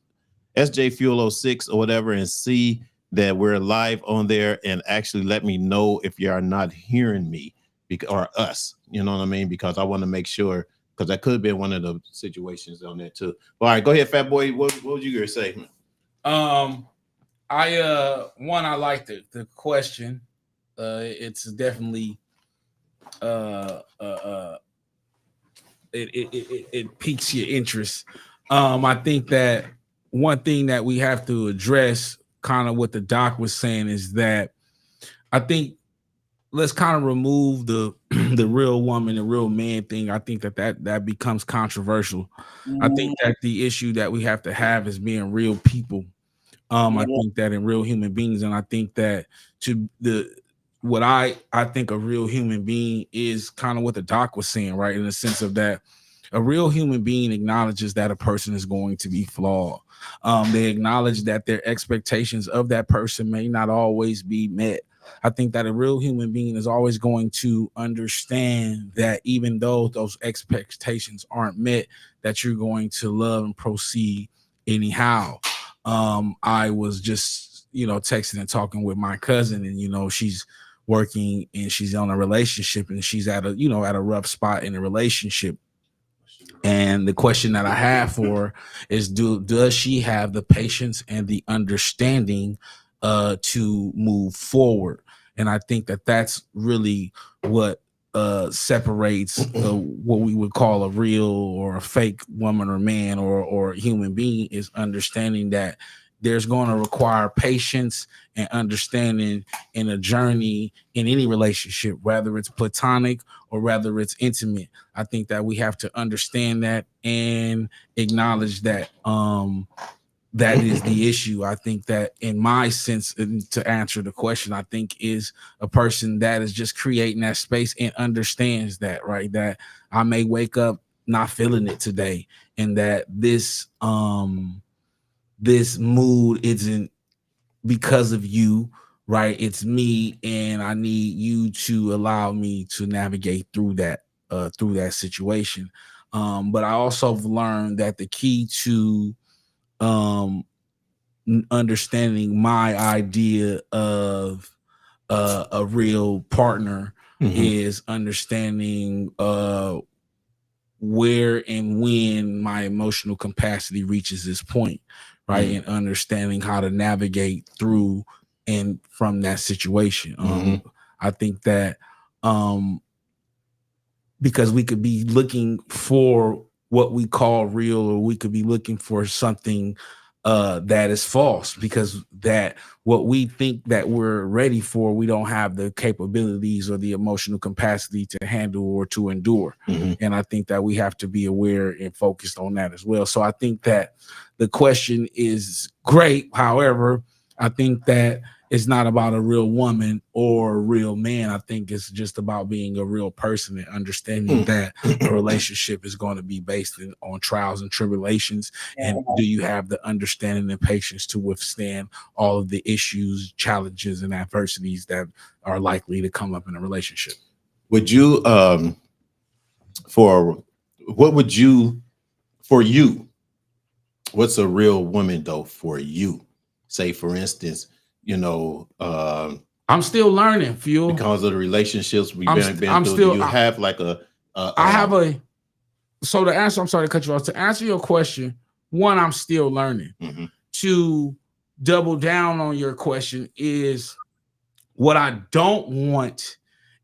SJ Fuel 06 or whatever, and see that we're live on there, and actually let me know if you are not hearing me or us, you know what I mean? Because I want to make sure because that could have been one of the situations on there too. All right, go ahead, Fat Boy. What was you gonna say? I like the question. It's definitely it piques your interest. I think that one thing that we have to address, kind of what the doc was saying, is that I think let's kind of remove the the real woman, the real man thing. I think that becomes controversial. I think that the issue that we have to have is being real people. I think that in real human beings, and I think that what I think a real human being is kind of what the doc was saying, right? In the sense of that a real human being acknowledges that a person is going to be flawed. They acknowledge that their expectations of that person may not always be met. I think that a real human being is always going to understand that even though those expectations aren't met, that you're going to love and proceed anyhow. I was just, texting and talking with my cousin, and, she's working and she's on a relationship, and she's at a rough spot in a relationship. And the question that I have for her is, does she have the patience and the understanding to move forward? And I think that that's really what separates what we would call a real or a fake woman or man or human being, is understanding that there's going to require patience and understanding in a journey in any relationship, whether it's platonic or whether it's intimate. I think that we have to understand that and acknowledge that that is the issue. I think that in my sense, to answer the question, I think is a person that is just creating that space and understands that, right? That I may wake up not feeling it today, and that this mood isn't because of you, right? It's me, and I need you to allow me to navigate through that situation. But I also have learned that the key to understanding my idea of a real partner is understanding where and when my emotional capacity reaches this point, right? And understanding how to navigate through and from that situation. I think that because we could be looking for what we call real, or we could be looking for something that is false, because that what we think that we're ready for, we don't have the capabilities or the emotional capacity to handle or to endure. And I think that we have to be aware and focused on that as well. So I think that the question is great. However, I think that it's not about a real woman or a real man. I think it's just about being a real person and understanding that a relationship is going to be based on trials and tribulations. And do you have the understanding and patience to withstand all of the issues, challenges, and adversities that are likely to come up in a relationship? Would you, for you, what's a real woman though for you? Say, for instance, I'm still learning, Fuel, because of the relationships we've been through. Do you have like so to answer, I'm sorry to cut you off. To answer your question, one, I'm still learning. To double down on your question is, what I don't want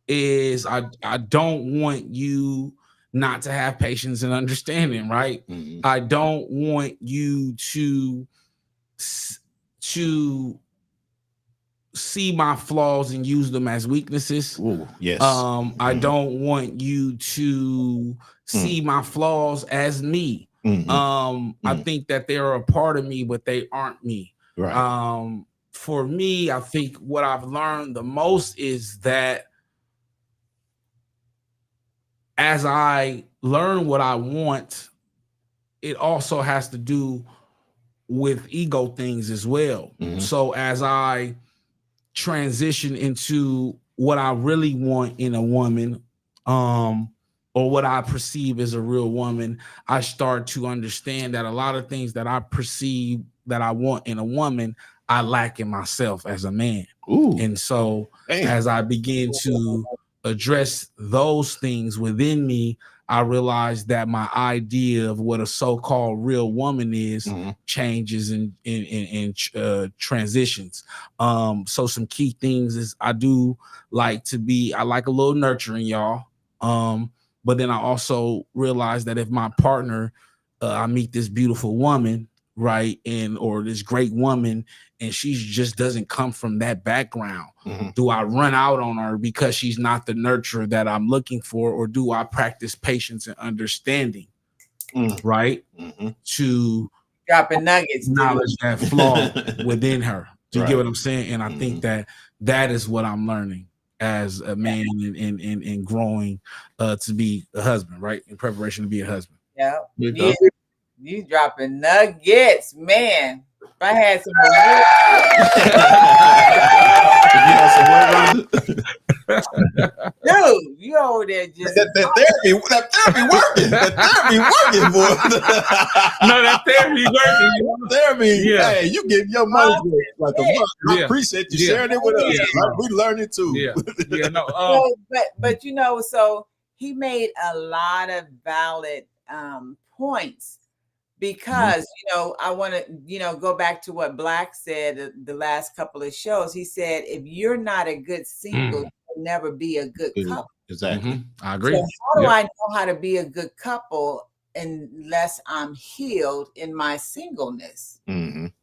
is I don't want you not to have patience and understanding, right? I don't want you to see my flaws and use them as weaknesses. Yes. I don't want you to see my flaws as me. I think that they're a part of me, but they aren't me. Right. For me, I think what I've learned the most is that as I learn what I want, it also has to do with ego things as well. So as I transition into what I really want in a woman, or what I perceive as a real woman, I start to understand that a lot of things that I perceive that I want in a woman, I lack in myself as a man. And so as I begin to address those things within me, I realized that my idea of what a so-called real woman is changes and transitions. So some key things is I like a little nurturing, y'all. But then I also realized that if my partner, I meet this beautiful woman, right, or this great woman, and she just doesn't come from that background, do I run out on her because she's not the nurturer that I'm looking for, or do I practice patience and understanding, right, to dropping nuggets, acknowledge that flaw within her? Do you get what I'm saying? And I think that is what I'm learning as a man and growing to be a husband, right, in preparation to be a husband. Yeah. You dropping nuggets, man. If I had some dude, you over there just that therapy working. That therapy working, boy. No, that therapy working. Therapy, hey, you get your money like a month. I appreciate you sharing it with us. We learn it too. But you know, so he made a lot of valid points. Because, you know, I want to, you know, go back to what Black said the last couple of shows. He said, if you're not a good single, you'll never be a good couple. Exactly. I agree. So how do I know how to be a good couple unless I'm healed in my singleness? And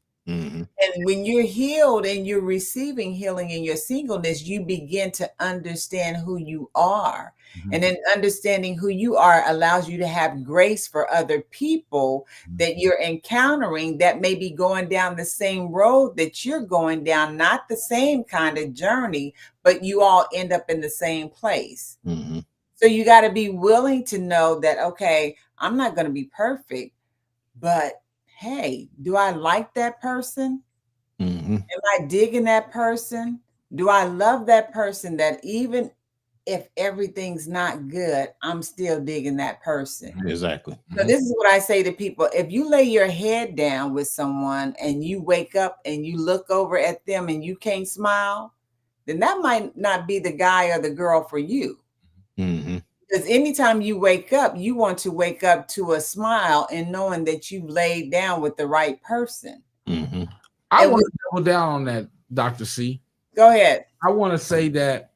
when you're healed and you're receiving healing in your singleness, you begin to understand who you are. And then understanding who you are allows you to have grace for other people that you're encountering that may be going down the same road that you're going down, not the same kind of journey, but you all end up in the same place. So you got to be willing to know that, okay, I'm not going to be perfect, but hey, do I like that person? Am I digging that person? Do I love that person that even if everything's not good, I'm still digging that person? Exactly. So this is what I say to people. If you lay your head down with someone and you wake up and you look over at them and you can't smile, then that might not be the guy or the girl for you. Because anytime you wake up, you want to wake up to a smile and knowing that you've laid down with the right person. I want to double down on that, Dr. C. Go ahead. I want to say that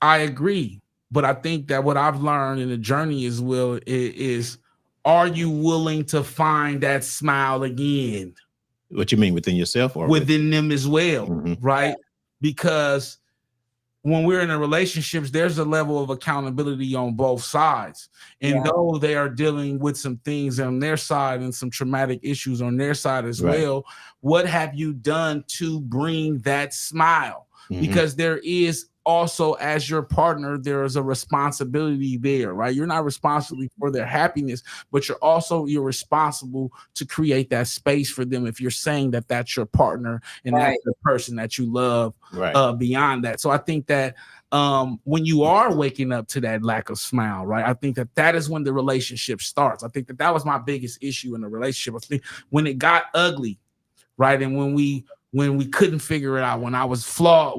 I agree, but I think that what I've learned in the journey as well is are you willing to find that smile again? What you mean, within yourself or within them as well, right? Because when we're in a relationships, there's a level of accountability on both sides. And though they are dealing with some things on their side and some traumatic issues on their side as well, what have you done to bring that smile? Because there is also, as your partner, there is a responsibility there, right? You're not responsible for their happiness, but you're responsible to create that space for them if you're saying that that's your partner and that's the person that you love beyond that. So I think that when you are waking up to that lack of smile, right, I think that is when the relationship starts. I think that was my biggest issue in the relationship. I think when it got ugly, right, and when we couldn't figure it out, when I was flawed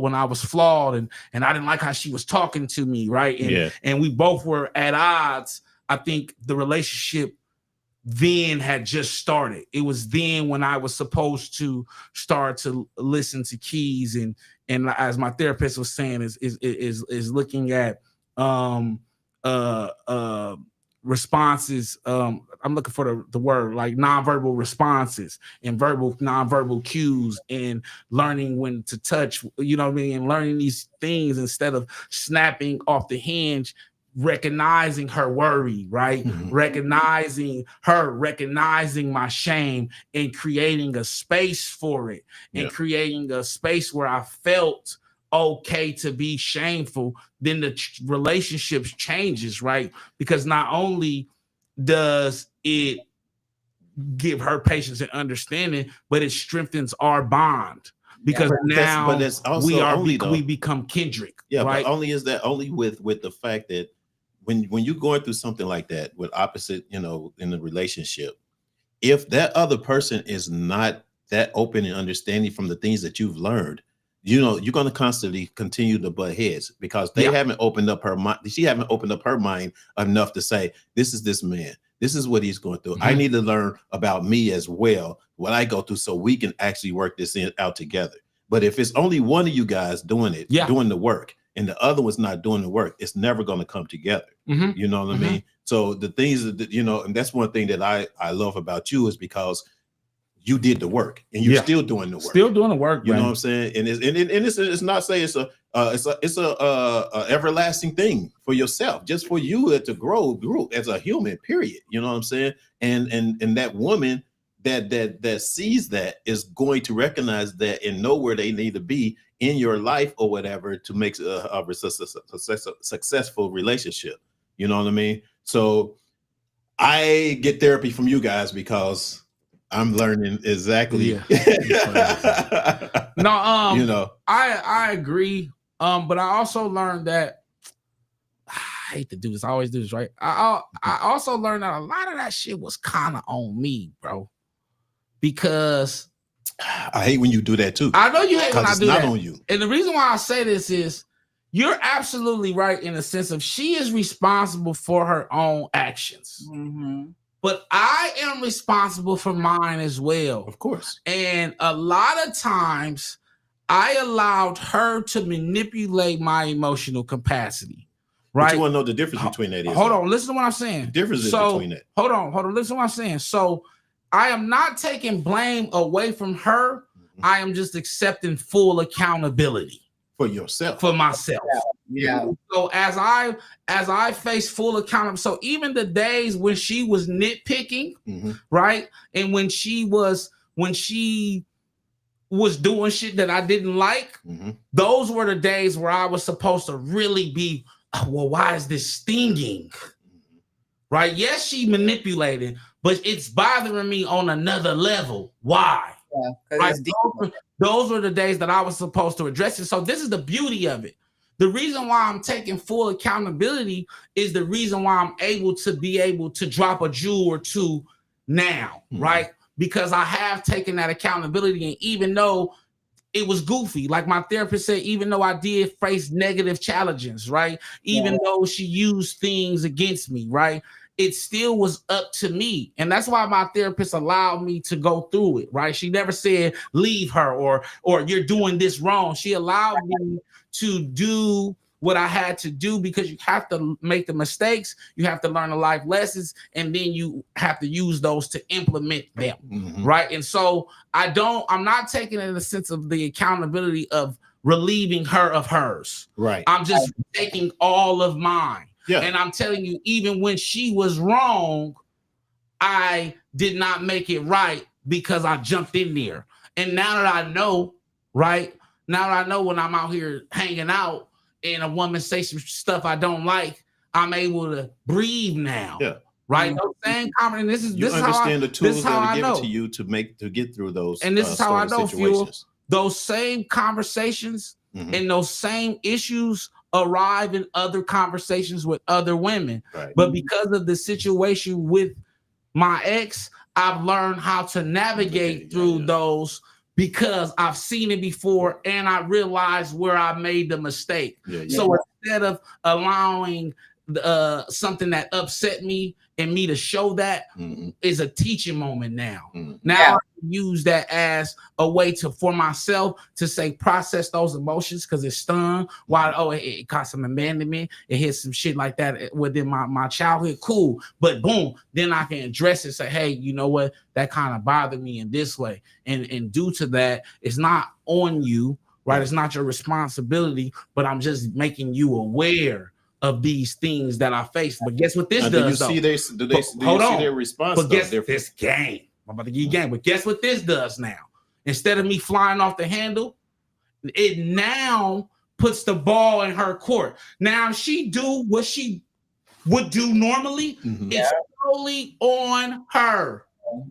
and I didn't like how she was talking to me, right? And we both were at odds. I think the relationship then had just started. It was then when I was supposed to start to listen to keys and as my therapist was saying, is looking at responses. I'm looking for the word, like nonverbal responses and nonverbal cues, and learning when to touch, you know what I mean, and learning these things instead of snapping off the hinge, recognizing her worry, right? Recognizing my shame and creating a space for it and creating a space where I felt okay to be shameful. Then the relationships changes, right? Because not only does it give her patience and understanding, but it strengthens our bond because now we become kindred. Right? But only with the fact that when you're going through something like that with opposite, in the relationship, if that other person is not that open and understanding from the things that you've learned, you know, you're going to constantly continue to butt heads because they haven't opened up her mind. She haven't opened up her mind enough to say, this is this man. This is what he's going through. I need to learn about me as well, what I go through, so we can actually work this out together. But if it's only one of you guys doing it, doing the work, and the other one's not doing the work, it's never going to come together. You know what I mean? So the things that, you know, and that's one thing that I love about you is because you did the work and you're still doing the work. Still doing the work. You know what I'm saying? And it's not saying it's a everlasting thing for yourself, just for you to grow as a human, period. You know what I'm saying? And that woman that sees that is going to recognize that and know where they need to be in your life or whatever to make a successful relationship. You know what I mean? So I get therapy from you guys because I'm learning exactly. No, you know, I agree. But I also learned that I hate to do this. I always do this, right? I also learned that a lot of that shit was kind of on me, bro. Because I hate when you do that too. I know you hate when I do that. It's not on you. And the reason why I say this is you're absolutely right in the sense of she is responsible for her own actions. But I am responsible for mine as well. Of course. And a lot of times I allowed her to manipulate my emotional capacity. Right. But you want to know the difference between that is. Hold on, listen to what I'm saying. The difference is between that. Hold on, listen to what I'm saying. So I am not taking blame away from her. I am just accepting full accountability. For yourself. For myself. Yeah. So as I face full accountability, so even the days when she was nitpicking, right? And when she was doing shit that I didn't like, those were the days where I was supposed to really be, well, why is this stinging? Right? Yes, she manipulated, but it's bothering me on another level. Why? Yeah, right? Those were the days that I was supposed to address it. So this is the beauty of it. The reason why I'm taking full accountability is the reason why I'm able to drop a jewel or two now, right? Because I have taken that accountability, and even though it was goofy, like my therapist said, even though I did face negative challenges, right? Even though she used things against me, right? It still was up to me. And that's why my therapist allowed me to go through it, right? She never said, leave her or you're doing this wrong. She allowed me to do what I had to do because you have to make the mistakes. You have to learn the life lessons, and then you have to use those to implement them, right? And so I'm not taking it in the sense of the accountability of relieving her of hers. Right. I'm just taking all of mine. Yeah. And I'm telling you, even when she was wrong, I did not make it right because I jumped in there. And now that I know, right? Now that I know when I'm out here hanging out and a woman say some stuff I don't like, I'm able to breathe now. Yeah. Right? No saying comment. This is you this understand how the tools that are given know. to you to get through those. And this is how I know, situations. Those same conversations and those same issues arrive in other conversations with other women. Right. But because of the situation with my ex, I've learned how to navigate through those because I've seen it before and I realized where I made the mistake. So instead of allowing something that upset me and me to show that is a teaching moment now. Now I can use that as a way for myself to say process those emotions because it's stung. While it got some abandonment, it hit some shit like that within my childhood. Cool, but boom, then I can address it. Say, hey, you know what? That kind of bothered me in this way, and due to that, it's not on you, right? It's not your responsibility, but I'm just making you aware of these things that I face. But guess what this does? Do you see their response? But guess this game. I'm about to give you a game. But guess what this does now? Instead of me flying off the handle, it now puts the ball in her court. Now she do what she would do normally. It's solely on her.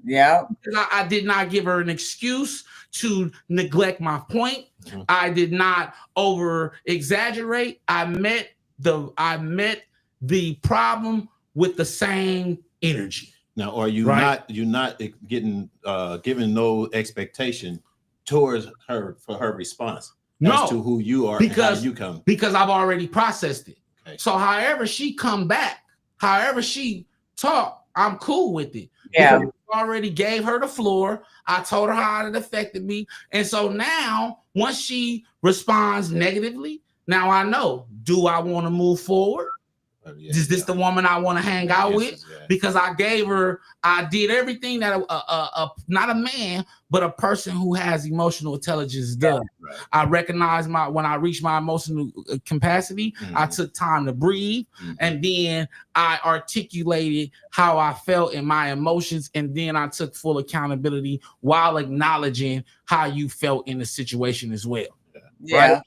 Yeah. I did not give her an excuse to neglect my point. I did not over exaggerate. I met the problem with the same energy. Now, are you not getting given no expectation towards her for her response? No, as to who you are because and how you come. Because I've already processed it. Okay. So however she come back, however she talk, I'm cool with it. Yeah. Because I already gave her the floor. I told her how it affected me. And so now, once she responds negatively, now I know, do I want to move forward? Is this the woman I want to hang out with? Because I gave her, I did everything that not a man, but a person who has emotional intelligence does. Right. I recognized when I reached my emotional capacity, I took time to breathe, and then I articulated how I felt in my emotions, and then I took full accountability while acknowledging how you felt in the situation as well. Yeah. Right?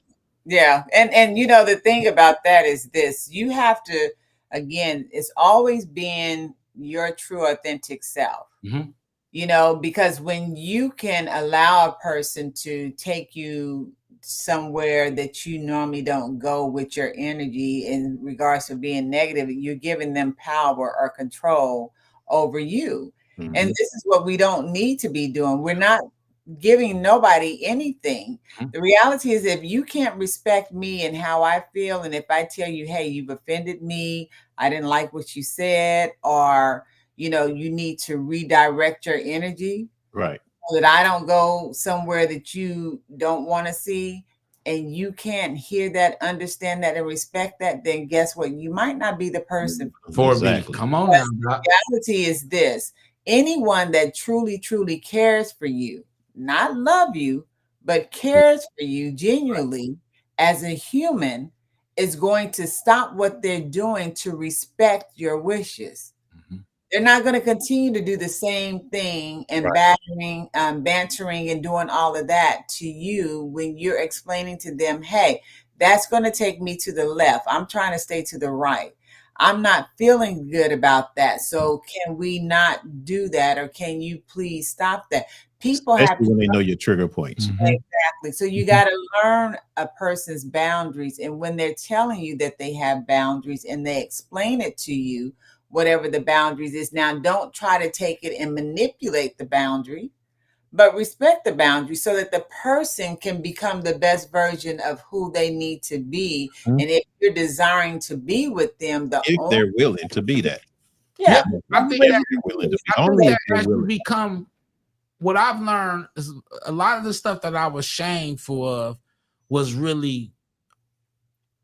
Yeah. And you know, the thing about that is this, you have to, again, it's always being your true authentic self. You know, because when you can allow a person to take you somewhere that you normally don't go with your energy in regards to being negative, you're giving them power or control over you. And this is what we don't need to be doing. We're not giving nobody anything. The reality is, if you can't respect me and how I feel, and if I tell you, hey, you've offended me, I didn't like what you said, or you know, you need to redirect your energy, right, so that I don't go somewhere that you don't want to see, and you can't hear that, understand that, and respect that, then guess what? You might not be the person for me. Come on now. The reality is this: anyone that truly, truly cares for you, not love you, but cares for you genuinely as a human, is going to stop what they're doing to respect your wishes. They're not going to continue to do the same thing and bantering and doing all of that to you when you're explaining to them, hey, that's going to take me to the left. I'm trying to stay to the right. I'm not feeling good about that. So can we not do that? Or can you please stop that? People especially have to when they know your trigger points. Exactly. So you got to learn a person's boundaries. And when they're telling you that they have boundaries and they explain it to you, whatever the boundaries is, now don't try to take it and manipulate the boundary, but respect the boundary so that the person can become the best version of who they need to be. And if you're desiring to be with them, if they're willing to be that. Yeah. I think that as you become, what I've learned is a lot of the stuff that I was shameful of was really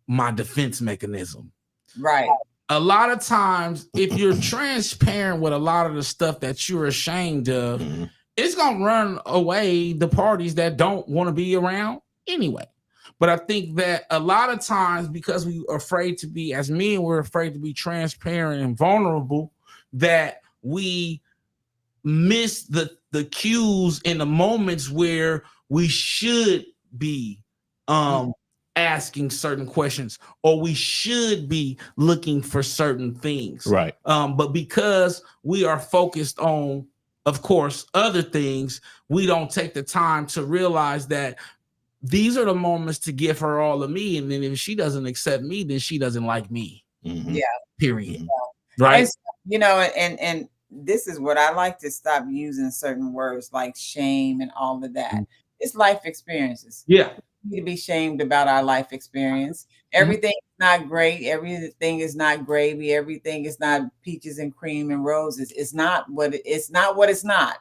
my defense mechanism. Right. A lot of times, if you're transparent with a lot of the stuff that you're ashamed of, it's going to run away the parties that don't want to be around anyway. But I think that a lot of times, because we are afraid to be, as men, we're afraid to be transparent and vulnerable, that we miss the cues in the moments where we should be asking certain questions, or we should be looking for certain things. Right. But because we are focused on, of course, other things, we don't take the time to realize that these are the moments to give her all of me. And then if she doesn't accept me, then she doesn't like me. Yeah. Period. Right. And, you know, and this is what I like to stop using certain words like shame and all of that. It's life experiences. Yeah. We need to be shamed about our life experience. Everything is not great. Everything is not gravy. Everything is not peaches and cream and roses. It's not what it's not.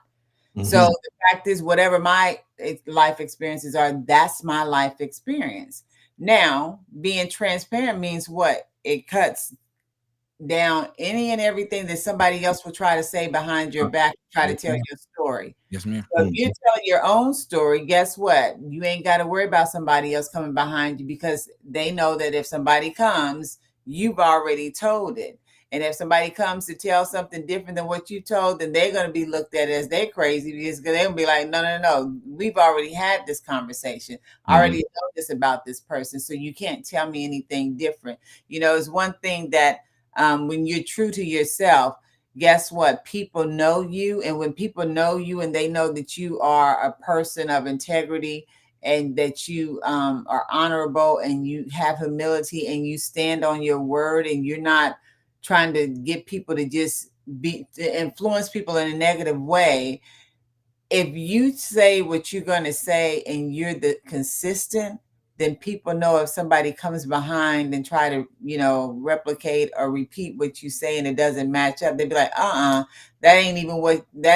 So the fact is, whatever my life experiences are, that's my life experience. Now, being transparent means what? It cuts down any and everything that somebody else will try to say behind your back, try to tell your story. Yes, ma'am. So if you're telling your own story, guess what? You ain't got to worry about somebody else coming behind you, because they know that if somebody comes, you've already told it. And if somebody comes to tell something different than what you told, then they're going to be looked at as they're crazy, because they'll be like, no. We've already had this conversation. I already know this about this person. So you can't tell me anything different. You know, it's one thing that when you're true to yourself, guess what? People know you. And when people know you and they know that you are a person of integrity and that you are honorable and you have humility and you stand on your word and you're not trying to get people to just to influence people in a negative way. If you say what you're going to say and you're consistent then people know if somebody comes behind and try to, replicate or repeat what you say and it doesn't match up, they'd be like, that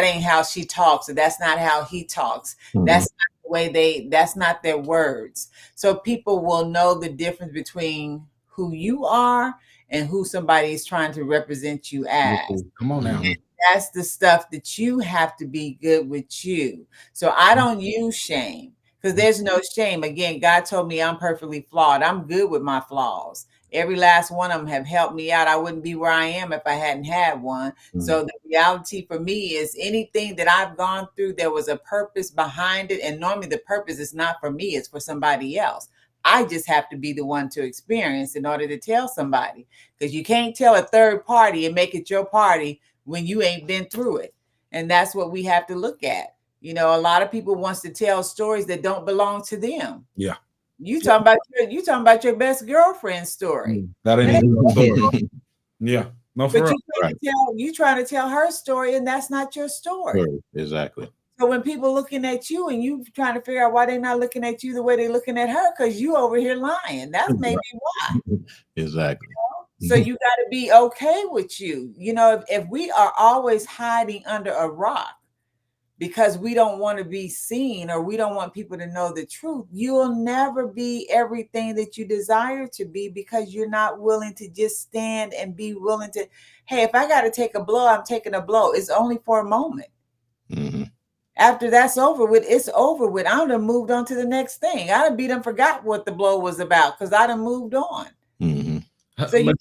ain't how she talks, or that's not how he talks. Mhm. That's not the way that's not their words. So people will know the difference between who you are and who somebody is trying to represent you as. Come on now. And that's the stuff that you have to be good with you. So I don't use shame, because there's no shame. Again, God told me I'm perfectly flawed. I'm good with my flaws. Every last one of them have helped me out. I wouldn't be where I am if I hadn't had one. Mm-hmm. So the reality for me is anything that I've gone through, there was a purpose behind it. And normally the purpose is not for me, it's for somebody else. I just have to be the one to experience in order to tell somebody, because you can't tell a third party and make it your party when you ain't been through it. And that's what we have to look at. A lot of people wants to tell stories that don't belong to them. Yeah. You talking about your best girlfriend's story. That ain't even a story. Yeah. No, for but real. you trying to tell her story, and that's not your story. Sure. Exactly. So when people looking at you and you trying to figure out why they're not looking at you the way they're looking at her, because you over here lying. That's maybe why. Exactly. So you got to be okay with you. If we are always hiding under a rock because we don't want to be seen or we don't want people to know the truth, you'll never be everything that you desire to be, because you're not willing to just stand and be willing to, hey, if I got to take a blow, I'm taking a blow. It's only for a moment. Mm-hmm. After that's over with, it's over with. I done moved on to the next thing. I done done forgot what the blow was about, because I done moved on. Mm-hmm. So you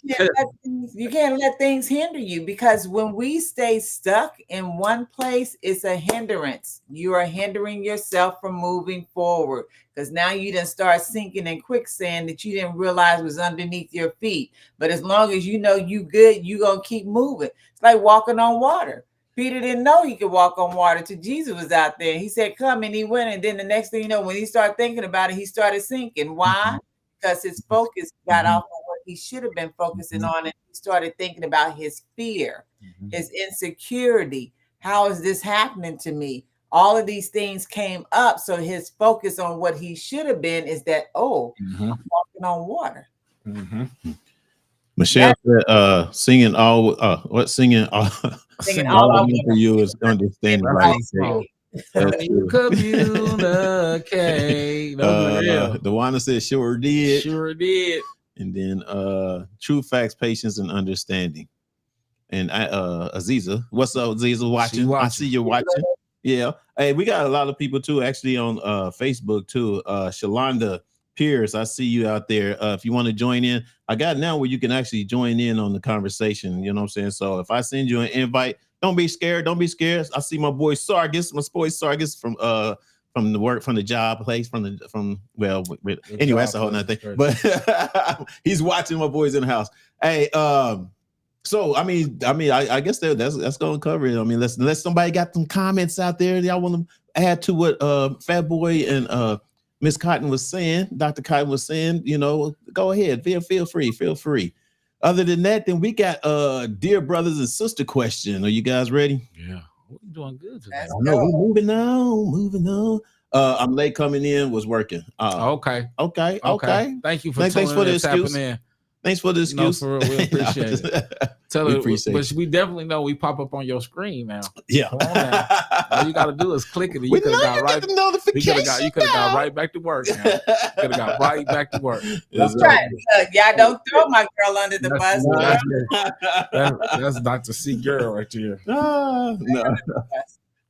can't let things hinder you, because when we stay stuck in one place, it's a hindrance. You are hindering yourself from moving forward, because now you done start sinking in quicksand that you didn't realize was underneath your feet. But as long as you know you good, you gonna keep moving. It's like walking on water. Peter didn't know he could walk on water till Jesus was out there. He said, come, and he went. And then the next thing you know, when he started thinking about it, he started sinking. Why? Because his focus got off of what he should have been focusing on. And he started thinking about his fear, his insecurity. How is this happening to me? All of these things came up. So his focus on what he should have been is that, I'm walking on water. Mm-hmm. Michelle said, singing all I need for you is understanding. Right. Communicate. Dewana said, sure did. Sure did. And then true facts, patience, and understanding. And Aziza, what's up, Aziza? Watching. I see you watching. Yeah. Hey, we got a lot of people too, actually, on Facebook too. Shalonda Pierce, I see you out there. If you want to join in, I got now where you can actually join in on the conversation. You know what I'm saying? So if I send you an invite, don't be scared. Don't be scared. I see my boy Sargis, from the job place, anyway, that's a whole nother thing. But he's watching my boys in the house. Hey, so I guess that's gonna cover it. I mean, unless somebody got some comments out there y'all want to add to what Fat Boy and Miss Cotton was saying, Dr. Cotton was saying, go ahead, feel free. Other than that, then we got dear brothers and sister question. Are you guys ready? Yeah, we're doing good today. I know we're moving on. I'm late coming in, was working. Okay. Thank you for tapping in. Thanks for the excuse. No, for real, we appreciate it. But we definitely know we pop up on your screen now. Yeah. Come on now. All you got to do is click it. And you could have got right back to work. You could have got right back to work. That's right. Y'all don't throw my girl under the bus. That's Dr. C girl right there. No.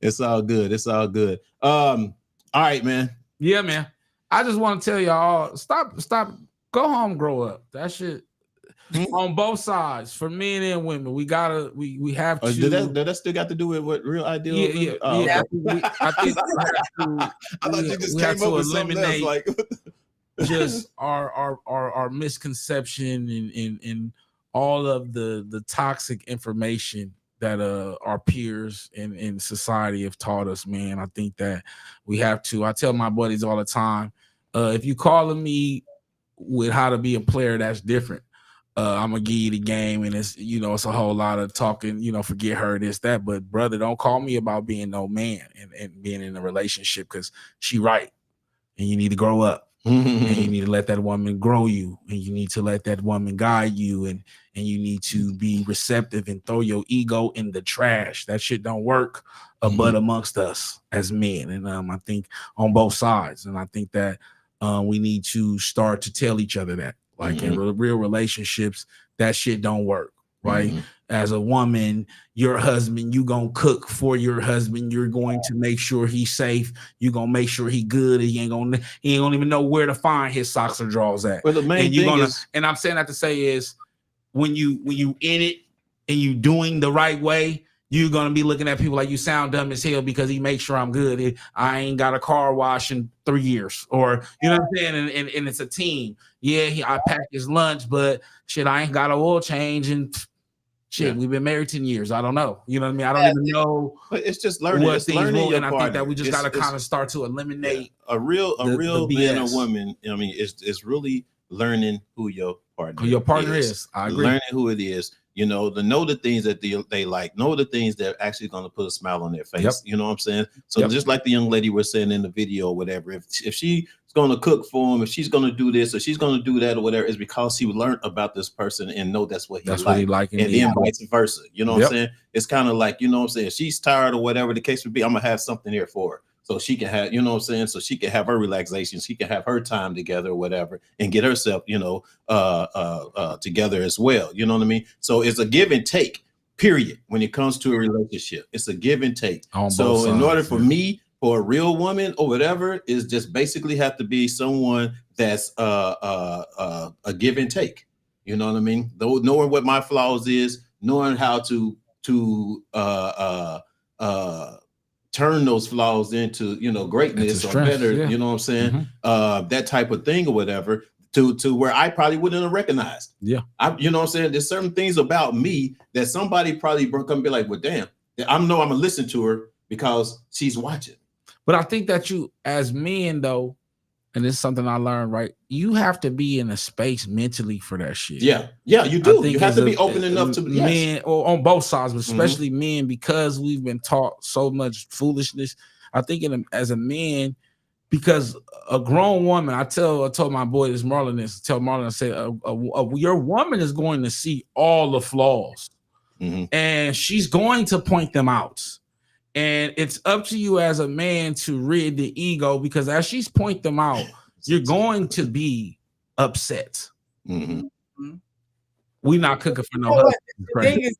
It's all good. All right, man. Yeah, man. I just want to tell y'all, stop. Go home, grow up. That shit on both sides, for men and women. We have to. Did that still got to do with what Real Ideal? Yeah. I think we have to eliminate just our misconception and all of the toxic information that our peers in society have taught us. Man, I think that we have to. I tell my buddies all the time, if you calling me with how to be a player, that's different. I'm gonna give you the game, and it's a whole lot of talking, forget her, this, that. But brother, don't call me about being no man and being in a relationship, because she right, and you need to grow up. And you need to let that woman grow you, and you need to let that woman guide you, and you need to be receptive and throw your ego in the trash. That shit don't work but amongst us as men. And I think on both sides. And I think that we need to start to tell each other that, like in real relationships, that shit don't work. Right. As a woman, your husband, you gonna cook for your husband. You're going to make sure he's safe. You're gonna make sure he good. He ain't gonna even know where to find his socks or drawers at. Well, the main thing is, and I'm saying that to say is when you in it and you doing the right way, you're gonna be looking at people like you sound dumb as hell because he makes sure I'm good. I ain't got a car wash in 3 years, or you know what I'm saying. And it's a team. Yeah, I pack his lunch, but shit, I ain't got an oil change and. Shit, we've been married 10 years. I don't know. You know what I mean? I don't even know. But it's just learning. What things will, and I think that we just got to kind of start to eliminate a real man or woman. I mean, it's really learning who your partner is. I agree. Learning who it is. You know, to know the things that they like, know the things that are actually going to put a smile on their face. You know what I'm saying? So just like the young lady was saying in the video or whatever, if she's going to cook for him, if she's going to do this or she's going to do that or whatever, it's because she learned about this person and know that's what he like. And then vice versa. You know what I'm saying? It's kind of like, you know what I'm saying? If she's tired or whatever the case would be, I'm going to have something here for her. So she can have, you know what I'm saying? So she can have her relaxation. She can have her time together or whatever and get herself, you know, together as well. You know what I mean? So it's a give and take, period. When it comes to a relationship, it's a give and take. So in order for me, for a real woman or whatever, is just basically have to be someone that's a give and take. You know what I mean? Though knowing what my flaws is, knowing how to turn those flaws into, you know, greatness or better, you know what I'm saying? That type of thing or whatever, to where I probably wouldn't have recognized. You know what I'm saying? There's certain things about me that somebody probably come and be like, well, damn, I'm gonna listen to her because she's watching. But I think that you, as men, though, and this is something I learned, right? You have to be in a space mentally for that shit. Yeah, you do. You have to be open enough to men, or on both sides, but especially men, because we've been taught so much foolishness. I think as a man, because a grown woman, I told my boy this, Marlon, I said, your woman is going to see all the flaws, and she's going to point them out. And it's up to you as a man to rid the ego, because as she's pointing them out, you're going to be upset. We're not cooking for no husband. The thing is,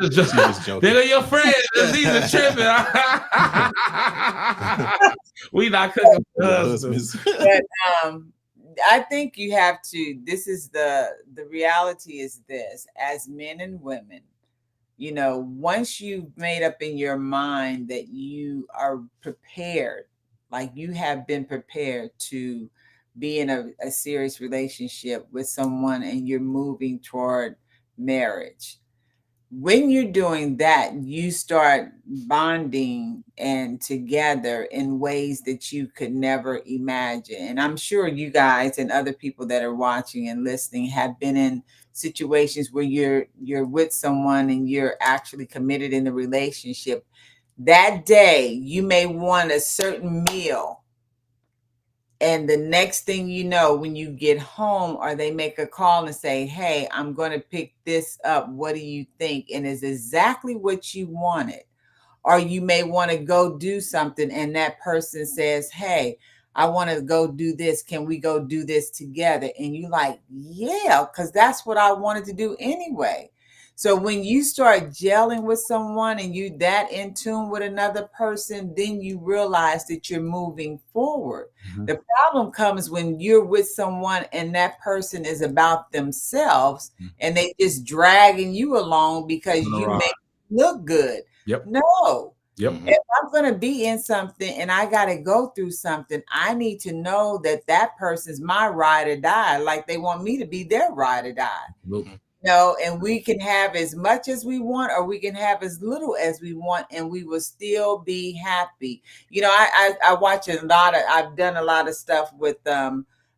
just joking. They're your friends. These are tripping. We not cooking for husbands. But I think you have to. This is the reality is this: as men and women, you know, once you've made up in your mind that you are prepared, like you have been prepared to be in a serious relationship with someone and you're moving toward marriage, when you're doing that, you start bonding and together in ways that you could never imagine. And I'm sure you guys and other people that are watching and listening have been in situations where you're with someone and you're actually committed in the relationship. That day, you may want a certain meal, and the next thing you know, when you get home, or they make a call and say, hey, I'm going to pick this up. What do you think? And it's exactly what you wanted. Or you may want to go do something and that person says, hey, I want to go do this. Can we go do this together? And you like, yeah, because that's what I wanted to do anyway. So when you start gelling with someone and you that in tune with another person, then you realize that you're moving forward. The problem comes when you're with someone and that person is about themselves and they just dragging you along because you make it look good. No. If I'm going to be in something and I got to go through something, I need to know that that person's my ride or die, like they want me to be their ride or die. No, and we can have as much as we want, or we can have as little as we want, and we will still be happy. You know, I watch I've done a lot of stuff with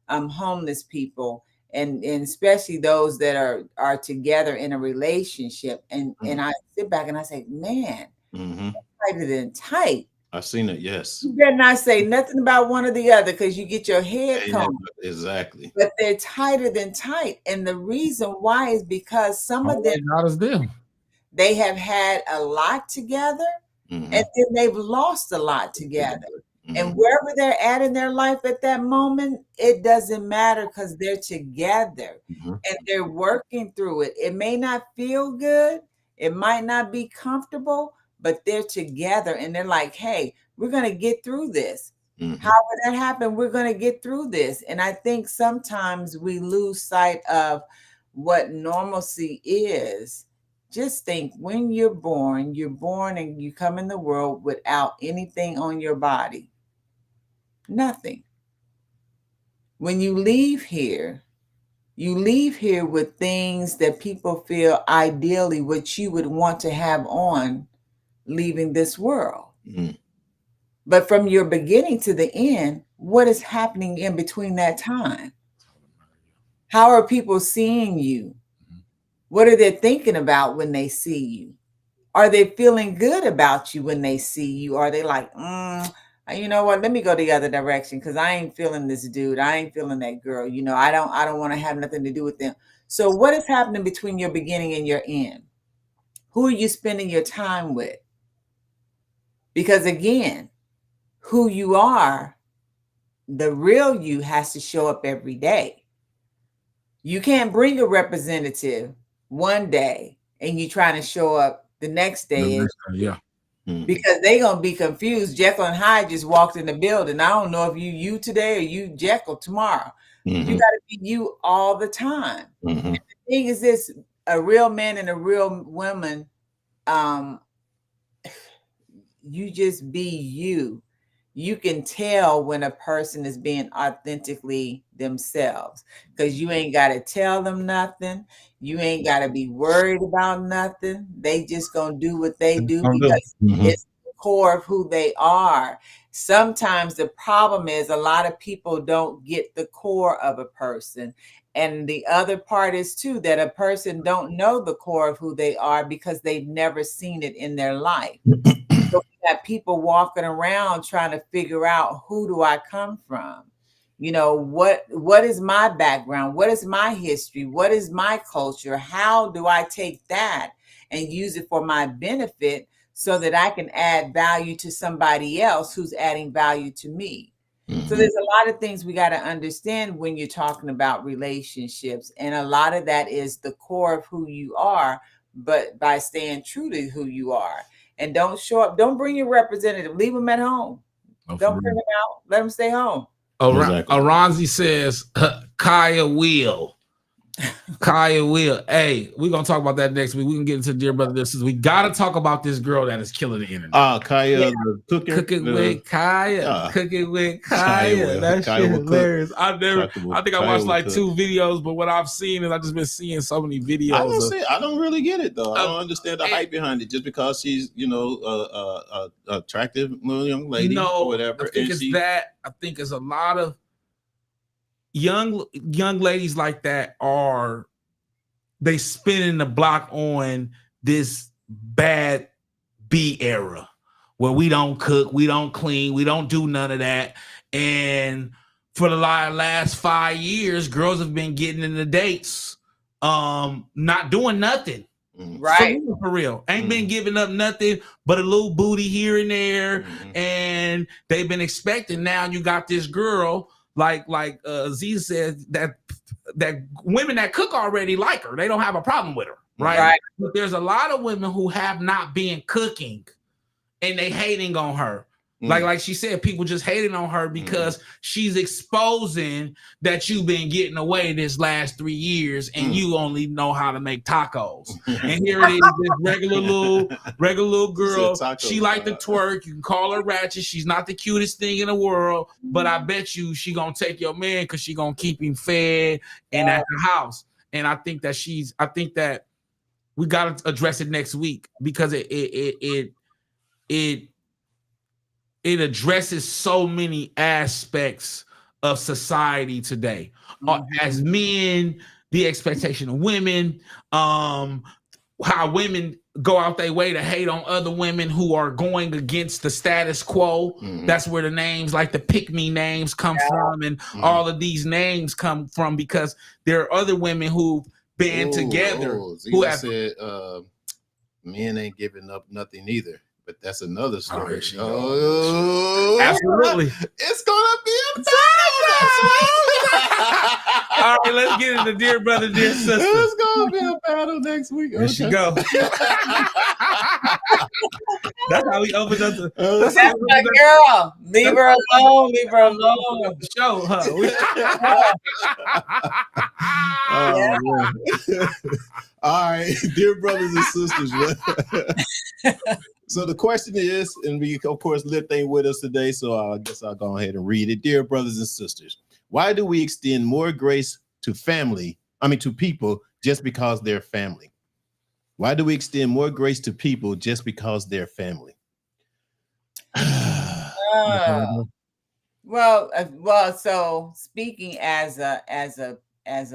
homeless people, and especially those that are together in a relationship. And I sit back and I say, man, tighter than tight. I've seen it. Yes. You better not say nothing about one or the other because you get your head Yeah, combed. exactly. But they're tighter than tight. And the reason why is because some of them, not as them. They have had a lot together, and then they've lost a lot together. And wherever they're at in their life at that moment, it doesn't matter because they're together and they're working through it. It may not feel good. It might not be comfortable, but they're together and they're like, hey, we're going to get through this. However that happened, we're going to get through this. And I think sometimes we lose sight of what normalcy is. Just think, when you're born and you come in the world without anything on your body. Nothing. When you leave here with things that people feel ideally what you would want to have on leaving this world. But from your beginning to the end, what is happening in between that time? How are people seeing you? What are they thinking about when they see you? Are they feeling good about you when they see you? Are they like, you know what? Let me go the other direction because I ain't feeling this dude. I ain't feeling that girl. You know, I don't want to have nothing to do with them. So what is happening between your beginning and your end? Who are you spending your time with? Because again, who you are, the real you has to show up every day. You can't bring a representative one day and you trying to show up the next day. Because they're going to be confused. Jekyll and Hyde just walked in the building. I don't know if you today or you Jekyll tomorrow. You got to be you all the time. And the thing is this, a real man and a real woman, you just be you. You can tell when a person is being authentically themselves because you ain't got to tell them nothing. You ain't got to be worried about nothing. They just going to do what they do because it's the core of who they are. Sometimes the problem is a lot of people don't get the core of a person. And the other part is too, that a person don't know the core of who they are because they've never seen it in their life. So we got people walking around trying to figure out, who do I come from? You know, what is my background? What is my history? What is my culture? How do I take that and use it for my benefit so that I can add value to somebody else who's adding value to me? So there's a lot of things we got to understand when you're talking about relationships. And a lot of that is the core of who you are, but by staying true to who you are. And don't show up. Don't bring your representative. Leave them at home. Don't bring them out. Let them stay home. Aronzi says, Kaya will. Kaya will. Hey, we're going to talk about that next week. We can get into Dear Brother This. We got to talk about this girl that is killing the internet. Kaya, Cooking with Kaya. Cooking with Kaya. That shit is hilarious. I think I watched like 2 videos, but what I've seen is I've just been seeing so many videos. I don't really get it though. I don't understand the hype behind it just because she's, you know, attractive little young lady or whatever. I think it's a lot of young ladies like that they spinning the block on this bad B era where we don't cook, we don't clean, we don't do none of that. And for the last 5 years, girls have been getting into dates, not doing nothing. Right. For real. Ain't been giving up nothing but a little booty here and there. And they've been expecting. Now you got this girl like Aziz said, that women that cook already like her. They don't have a problem with her, right? But there's a lot of women who have not been cooking and they hating on her. Like she said, people just hating on her because she's exposing that you've been getting away this last 3 years and you only know how to make tacos. And here it is, this regular little girl. She like to twerk. You can call her ratchet. She's not the cutest thing in the world, but I bet you she gonna take your man because she gonna keep him fed and at the house. And I think that we gotta address it next week because it addresses so many aspects of society today. As men, the expectation of women, how women go out their way to hate on other women who are going against the status quo. That's where the names like the pick me names come from, and all of these names come from because there are other women who've band together who have said men ain't giving up nothing either, but that's another story. Absolutely, it's gonna be a battle. All right, let's get into Dear Brother, Dear Sister. It's gonna be a battle next week. There she go. That's how we opened up the. That's my girl. Leave her alone. Leave her alone. Show her. All right, dear brothers and sisters. So the question is, and we of course Lift ain't with us today, so I guess I'll go ahead and read it. Dear brothers and sisters, why do we extend more grace to to people just because they're family? Why do we extend more grace to people just because they're family? Well, so speaking as a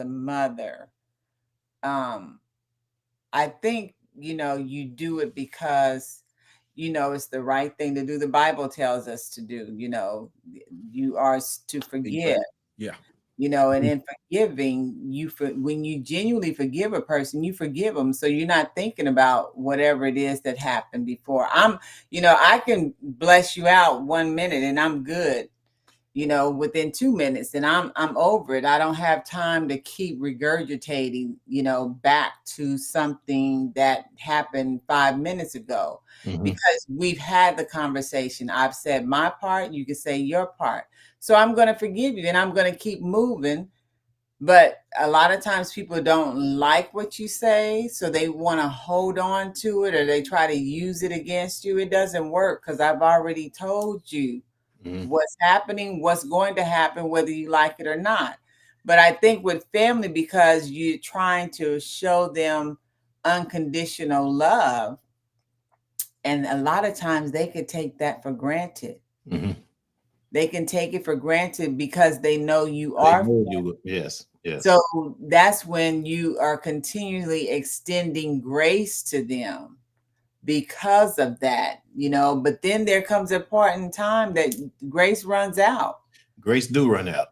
mother, I think, you do it because, it's the right thing to do. The Bible tells us to do, you are to forgive. Yeah. And in forgiving, when you genuinely forgive a person, you forgive them. So you're not thinking about whatever it is that happened before. I can bless you out 1 minute and I'm good, within 2 minutes, and I'm over it. I don't have time to keep regurgitating, back to something that happened 5 minutes ago, because we've had the conversation. I've said my part, you can say your part. So I'm going to forgive you and I'm going to keep moving. But a lot of times people don't like what you say, so they want to hold on to it, or they try to use it against you. It doesn't work because I've already told you what's happening, what's going to happen, whether you like it or not. But I think with family, because you're trying to show them unconditional love, and a lot of times they could take that for granted. They can take it for granted because they know you are. Yes. So that's when you are continually extending grace to them because of that, but then there comes a part in time that grace runs out. Grace do run out.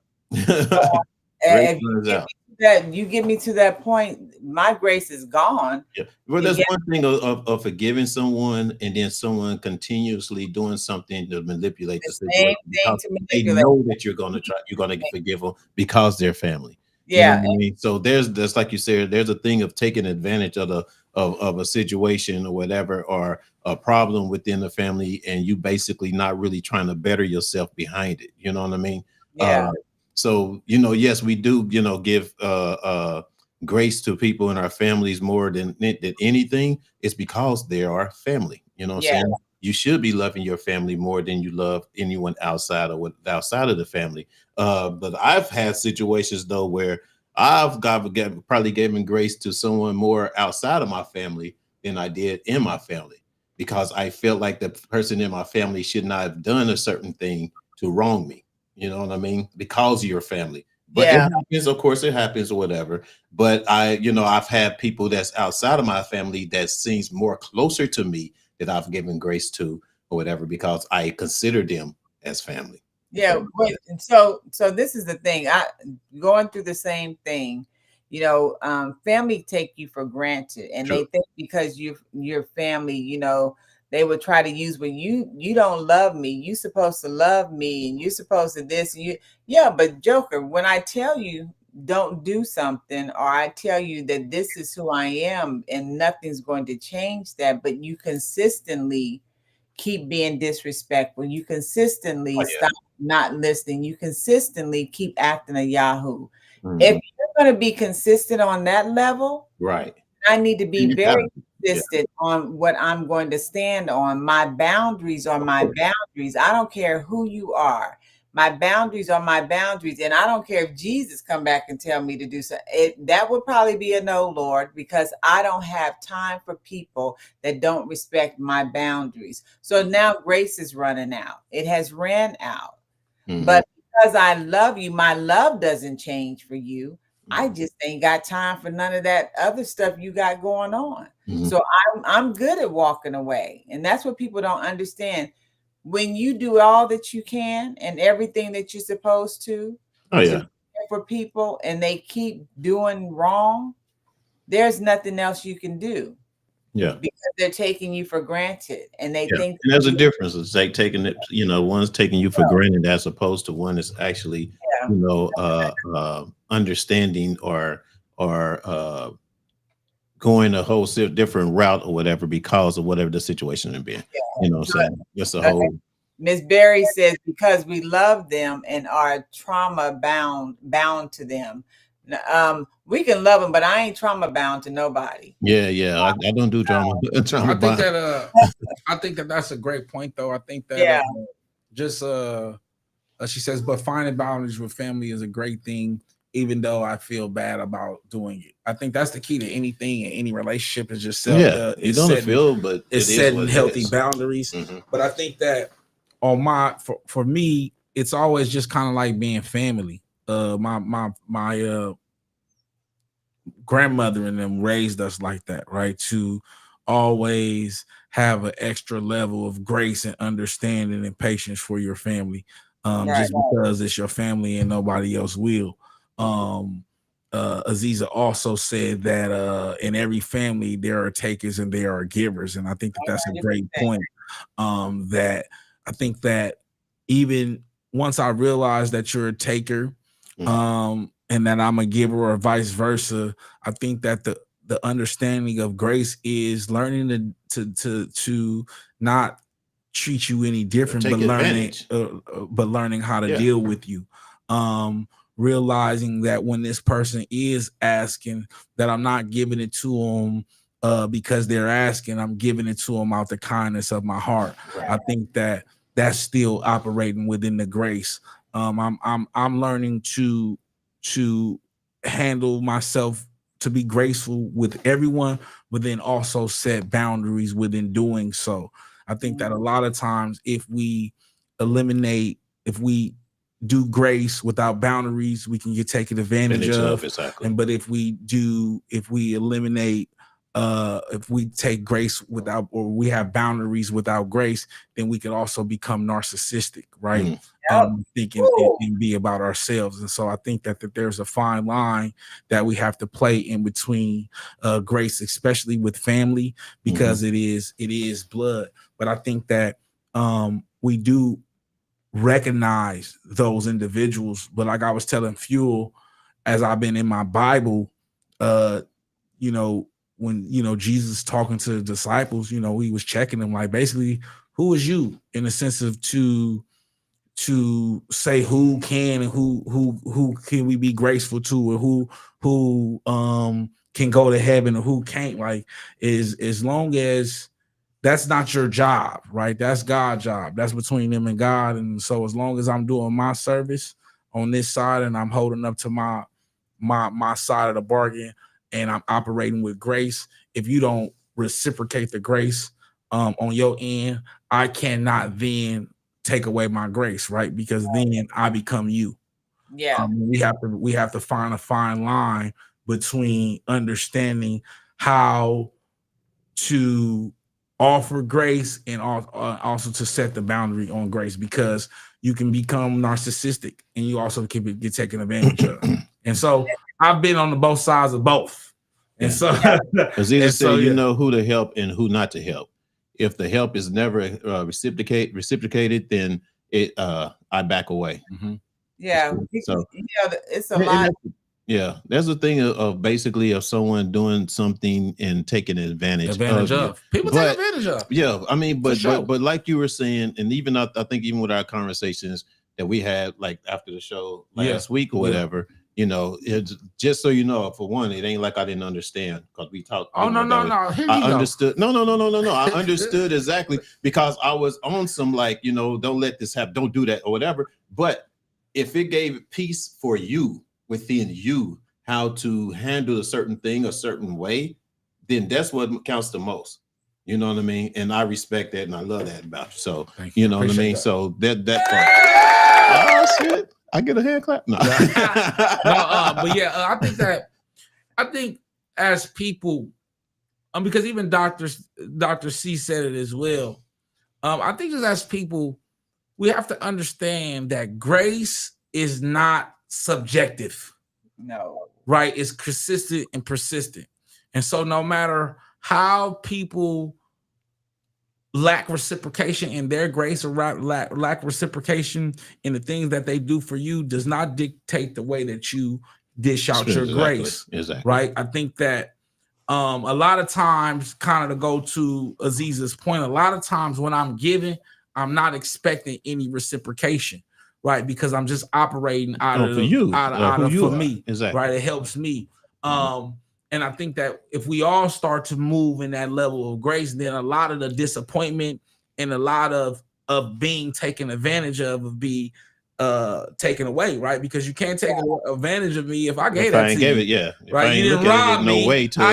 You get me to that point, my grace is gone. Yeah. Well, there's one thing of forgiving someone and then someone continuously doing something to manipulate the situation. They know that you're going to forgive them because they're family. Yeah. I mean? So there's like you said, there's a thing of taking advantage of a situation or whatever, or a problem within the family, and you basically not really trying to better yourself behind it. You know what I mean? Yeah. So, yes, we do, give grace to people in our families more than anything. It's because they are family. You know what I'm saying? You should be loving your family more than you love anyone outside of the family. But I've had situations, though, where I've probably given grace to someone more outside of my family than I did in my family, because I felt like the person in my family should not have done a certain thing to wrong me. You know what I mean? Because of your family. But it happens, of course, it happens or whatever. But I've had people that's outside of my family that seems more closer to me that I've given grace to or whatever, because I consider them as family. Yeah. So this is the thing. Going through the same thing, family take you for granted, and they think because you're family, they would try to use, when you don't love me, you supposed to love me, and you're supposed to this, and but Joker, when I tell you don't do something, or I tell you that this is who I am and nothing's going to change that, but you consistently keep being disrespectful, you consistently stop not listening, you consistently keep acting a Yahoo. If you're going to be consistent on that level, right, I need to be very consistent on what I'm going to stand on. My boundaries are my boundaries. I don't care who you are. My boundaries are my boundaries. And I don't care if Jesus come back and tell me to do so. That would probably be a no, Lord, because I don't have time for people that don't respect my boundaries. So now grace is running out. It has ran out. But because I love you, my love doesn't change for you. I just ain't got time for none of that other stuff you got going on. Mhm. So I'm good at walking away. And that's what people don't understand. When you do all that you can and everything that you're supposed to care for people, and they keep doing wrong, there's nothing else you can do. Yeah. Because they're taking you for granted, and they think and there's a difference. It's like taking it, one's taking you for granted as opposed to one is actually, understanding or going a whole different route or whatever because of whatever the situation has been. You know what I'm saying? Just a whole. Miss Berry says, because we love them and are trauma bound to them. We can love them, but I ain't trauma bound to nobody. Yeah. I don't do drama. I think that that's a great point, though. I think that she says, but finding boundaries with family is a great thing, even though I feel bad about doing it. I think that's the key to anything in any relationship is just setting healthy boundaries. Mm-hmm. But I think that for me, it's always just kind of like being family. My grandmother and them raised us like that, right? To always have an extra level of grace and understanding and patience for your family, just because it's your family and nobody else will. Aziza also said that in every family there are takers and there are givers, and I think that that's a great point. That I think that even once I realized that you're a taker, and that I'm a giver or vice versa, I think that the understanding of grace is learning to not treat you any different, but learning how to deal with you. Realizing that when this person is asking, that I'm not giving it to them because they're asking, I'm giving it to them out the kindness of my heart. Right. I think that that's still operating within the grace. I'm learning to handle myself, to be graceful with everyone, but then also set boundaries within doing so. I think that a lot of times if we do grace without boundaries, we can get taken advantage of. Exactly. But if we take grace without, or we have boundaries without grace, then we can also become narcissistic, right? Thinking and be about ourselves. And so I think that there's a fine line that we have to play in between grace, especially with family, because it is blood. But I think that we do recognize those individuals. But like I was telling Fuel, as I've been in my Bible, when Jesus talking to the disciples, he was checking them, like, basically, who is you, in the sense of to say who can and who can we be graceful to, or who can go to heaven or who can't. Like, is as long as that's not your job, right? That's God's job. That's between them and God. And so as long as I'm doing my service on this side and I'm holding up to my side of the bargain and I'm operating with grace, if you don't reciprocate the grace on your end, I cannot then take away my grace, right? Because then I become you. Yeah. We have to find a fine line between understanding how to offer grace and also to set the boundary on grace, because you can become narcissistic and you also can get taken advantage of. And so I've been on both sides of both. And so Aziza said, you know who to help and who not to help. If the help is never reciprocated, then I back away. Mm-hmm. Yeah. So it's a lot. Yeah, there's a thing of basically of someone doing something and taking advantage of. People take advantage of. Yeah, I mean, but like you were saying, and even I think even with our conversations that we had like after the show last week or whatever, it's just so you know, for one, it ain't like I didn't understand, because we talked. Oh no. I understood. No. I understood exactly, because I was on some don't let this happen, don't do that or whatever. But if it gave peace for you, within you, how to handle a certain thing a certain way, then that's what counts the most. You know what I mean? And I respect that and I love that about you. So you know what I mean? That. So that part. Oh shit. I get a hand clap. No, but yeah, I think as people, because even Dr. C said it as well. I think just as people, we have to understand that grace is not subjective. No. Right? It's consistent and persistent. And so no matter how people lack reciprocation in their grace or lack reciprocation in the things that they do for you does not dictate the way that you dish out your grace. Exactly. Right? I think that a lot of times, kind of to go to Aziz's point, a lot of times when I'm giving, I'm not expecting any reciprocation, right? Because I'm just operating out of for me, exactly. Right? It helps me. And I think that if we all start to move in that level of grace, then a lot of the disappointment and a lot of being taken advantage of will be taken away, right? Because you can't take advantage of me if I gave that to you. Right? If I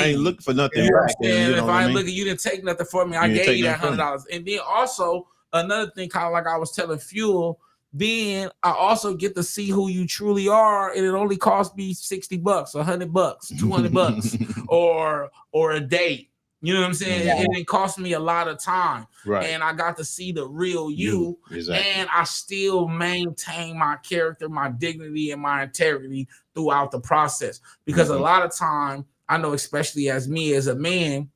ain't looking for nothing back, if I ain't looking, you didn't take nothing for me. I gave you that $100. And then also another thing, kind of like I was telling Fuel, then I also get to see who you truly are, and it only cost me $60, $100, $200, or a date. You know what I'm saying? Yeah. And it cost me a lot of time. Right. And I got to see the real you. Exactly. And I still maintain my character, my dignity, and my integrity throughout the process. Because a lot of time, I know, especially as me as a man,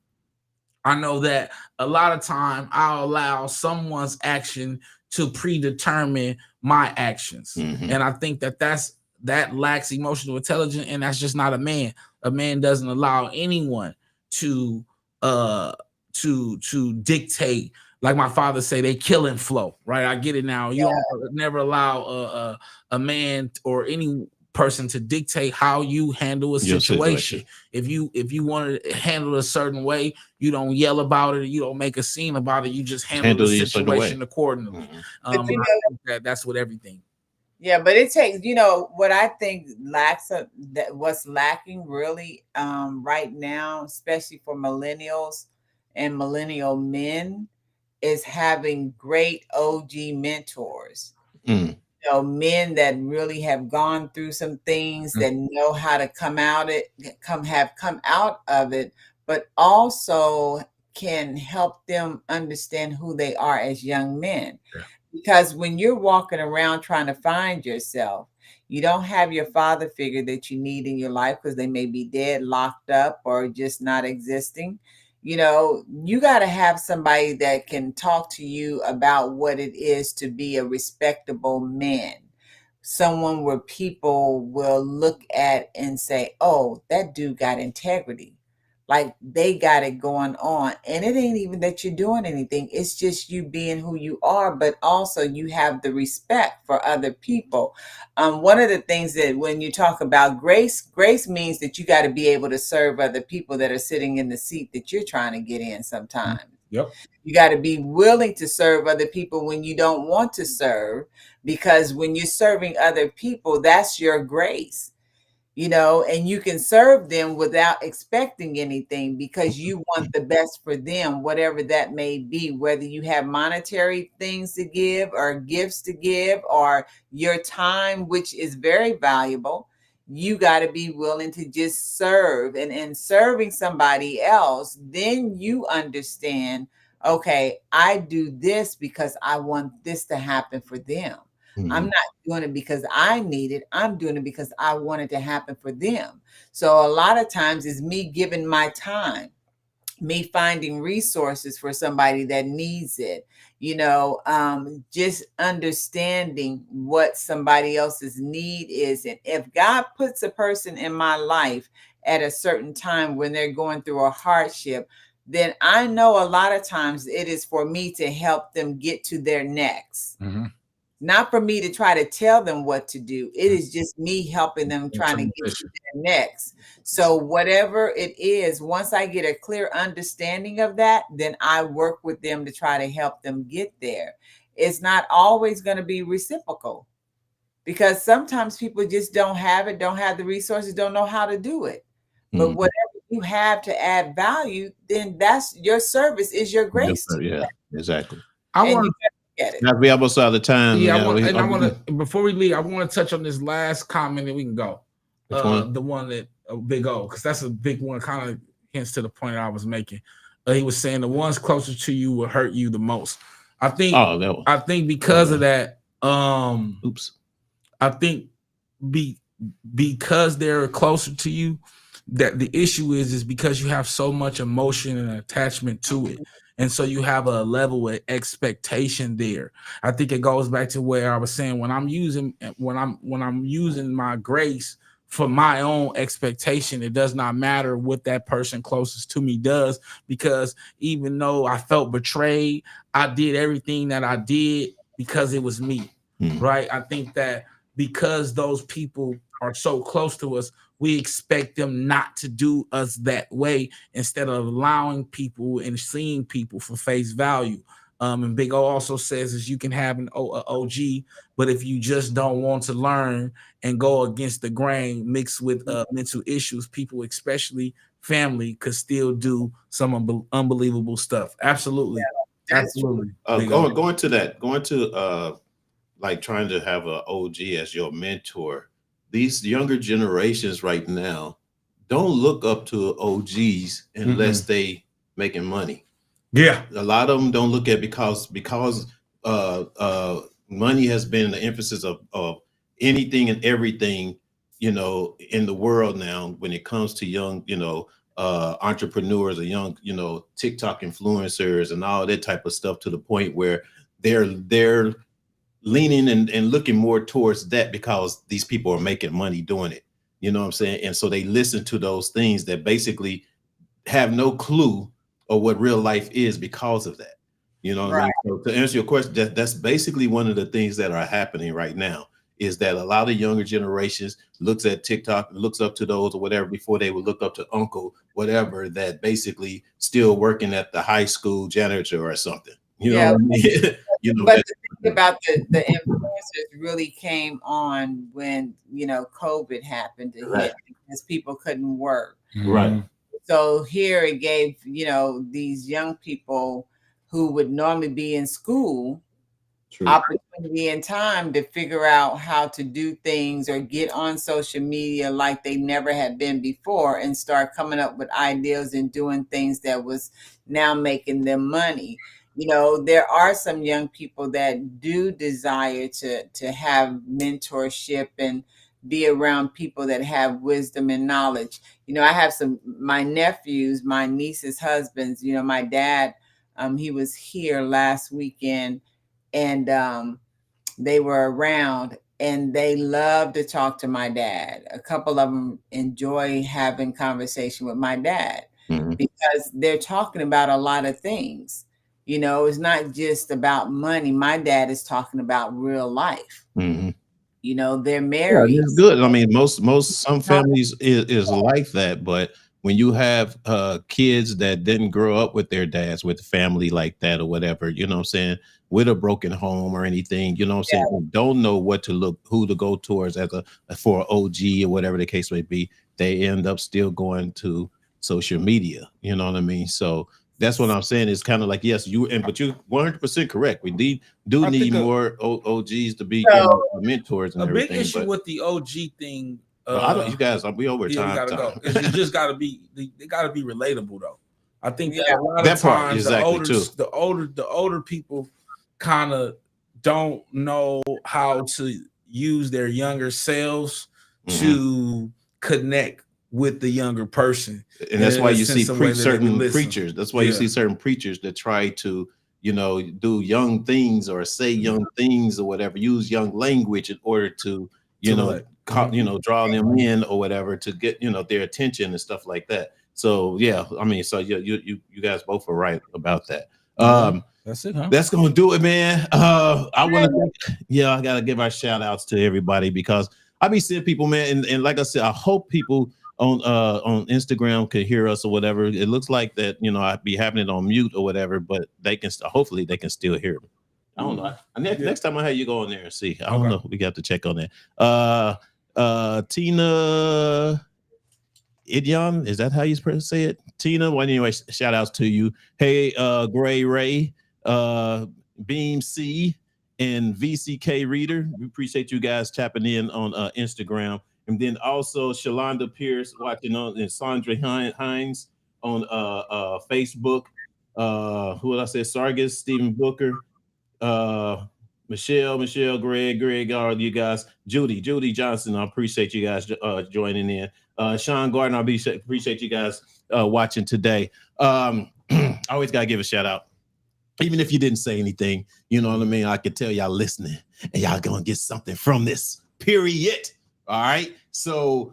I know that a lot of time I'll allow someone's action to predetermine my actions. And I think that lacks emotional intelligence, and that's just not a man. A man doesn't allow anyone to dictate, like my father say, they kill and flow, right? I get it now. You don't never allow a man or any person to dictate how you handle a situation. If you want to handle a certain way, you don't yell about it, you don't make a scene about it, you just handle the situation accordingly. I think that's with everything. Yeah, but it takes, what I think what's lacking really right now, especially for millennials and millennial men, is having great OG mentors. Men that really have gone through some things, that know how to come out of it, but also can help them understand who they are as young men. Because when you're walking around trying to find yourself, you don't have your father figure that you need in your life because they may be dead, locked up, or just not existing. You got to have somebody that can talk to you about what it is to be a respectable man. Someone where people will look at and say, oh, that dude got integrity. Like they got it going on. And it ain't even that you're doing anything. It's just you being who you are, but also you have the respect for other people. One of the things that when you talk about grace means that you got to be able to serve other people that are sitting in the seat that you're trying to get in sometimes. Yep. You got to be willing to serve other people when you don't want to serve, because when you're serving other people, that's your grace. And you can serve them without expecting anything because you want the best for them, whatever that may be, whether you have monetary things to give or gifts to give or your time, which is very valuable. You got to be willing to just serve, and in serving somebody else, then you understand, okay, I do this because I want this to happen for them. I'm not doing it because I need it. I'm doing it because I want it to happen for them. So a lot of times it's me giving my time, me finding resources for somebody that needs it, just understanding what somebody else's need is. And if God puts a person in my life at a certain time when they're going through a hardship, then I know a lot of times it is for me to help them get to their next. Not for me to try to tell them what to do. It is just me helping them trying to get to their next. So whatever it is, once I get a clear understanding of that, then I work with them to try to help them get there. It's not always going to be reciprocal because sometimes people just don't have it, don't have the resources, don't know how to do it. But whatever you have to add value, then that's your service is your grace. Yeah, exactly. Get it. Now we almost out of time. Yeah, I want to. Before we leave, I want to touch on this last comment that we can go. The one that Big O, because that's a big one, kind of hints to the point I was making. He was saying the ones closer to you will hurt you the most. I think. I think because of that. I think because they're closer to you, that the issue is because you have so much emotion and attachment to it. And so you have a level of expectation there. I think it goes back to where I was saying when I'm using my grace for my own expectation, it does not matter what that person closest to me does, because even though I felt betrayed, I did everything that I did because it was me. Right? I think that because those people are so close to us, we expect them not to do us that way instead of allowing people and seeing people for face value. And Big O also says is you can have an OG, but if you just don't want to learn and go against the grain mixed with mental issues, people, especially family, could still do some unbelievable stuff. Absolutely. Yeah, absolutely. Going to like trying to have an OG as your mentor. These younger generations right now don't look up to OGs unless they making money. Yeah, a lot of them don't look at because money has been the emphasis of anything and everything, you know, in the world now when it comes to young, you know, entrepreneurs or young, you know, TikTok influencers and all that type of stuff, to the point where they're leaning and looking more towards that because these people are making money doing it. You know what I'm saying? And so they listen to those things that basically have no clue of what real life is because of that. You know what I mean? So to answer your question, that's basically one of the things that are happening right now, is that a lot of younger generations looks at TikTok, looks up to those or whatever before they would look up to uncle, whatever, that basically still working at the high school janitor or something. You know what I mean? You know, but the thing about the influencers really came on when, you know, COVID happened to hit, because people couldn't work. Right. So here it gave, you know, these young people who would normally be in school opportunity and time to figure out how to do things or get on social media like they never had been before, and start coming up with ideas and doing things that was now making them money. You know, there are some young people that do desire to have mentorship and be around people that have wisdom and knowledge. You know, I have my nephews, my niece's husbands, you know, my dad, he was here last weekend, and they were around, and they love to talk to my dad. A couple of them enjoy having conversation with my dad because they're talking about a lot of things. You know, it's not just about money. My dad is talking about real life. You know, they're married. Yeah, it's good. I mean, some families is like that, but when you have kids that didn't grow up with their dads, with family like that or whatever, you know what I'm saying, with a broken home or anything, you know what I'm saying, don't know who to go towards for an OG or whatever the case may be, they end up still going to social media. You know what I mean? So that's what I'm saying. It's kind of like, yes, but you're 100% correct. We need more OGs to be mentors and everything. A big issue with the OG thing. You guys, we over time. You just gotta be. They gotta be relatable though. I think that a lot of times the older people kind of don't know how to use their younger selves to connect with the younger person, and that's why you see certain preachers. That's why you see certain preachers that try to, you know, do young things or say young things or whatever, use young language in order to, you know, draw them in or whatever to get, you know, their attention and stuff like that. So yeah, I mean, so you guys both are right about that. That's it, huh? That's gonna do it, man. I gotta give our shout outs to everybody, because I be seeing people, man, and like I said, I hope people on Instagram can hear us or whatever. It looks like that, you know, I'd be having it on mute or whatever, but they can hopefully they can still hear me. I don't know. Next time I have you go in there and see. I don't know. We got to check on that. Tina Idyon, is that how you say it? Tina, well, anyway, shout outs to you. Hey, Gray Ray, Beam C, and VCK Reader. We appreciate you guys tapping in on Instagram. And then also Shalonda Pierce watching on, and Sandra Hines on Facebook. Who did I say? Sargis, Stephen Booker, Michelle, Greg, all you guys, Judy Johnson. I appreciate you guys joining in. Sean Gardner, I appreciate you guys watching today. I always gotta give a shout out. Even if you didn't say anything, you know what I mean? I can tell y'all listening and y'all gonna get something from this, period. All right. So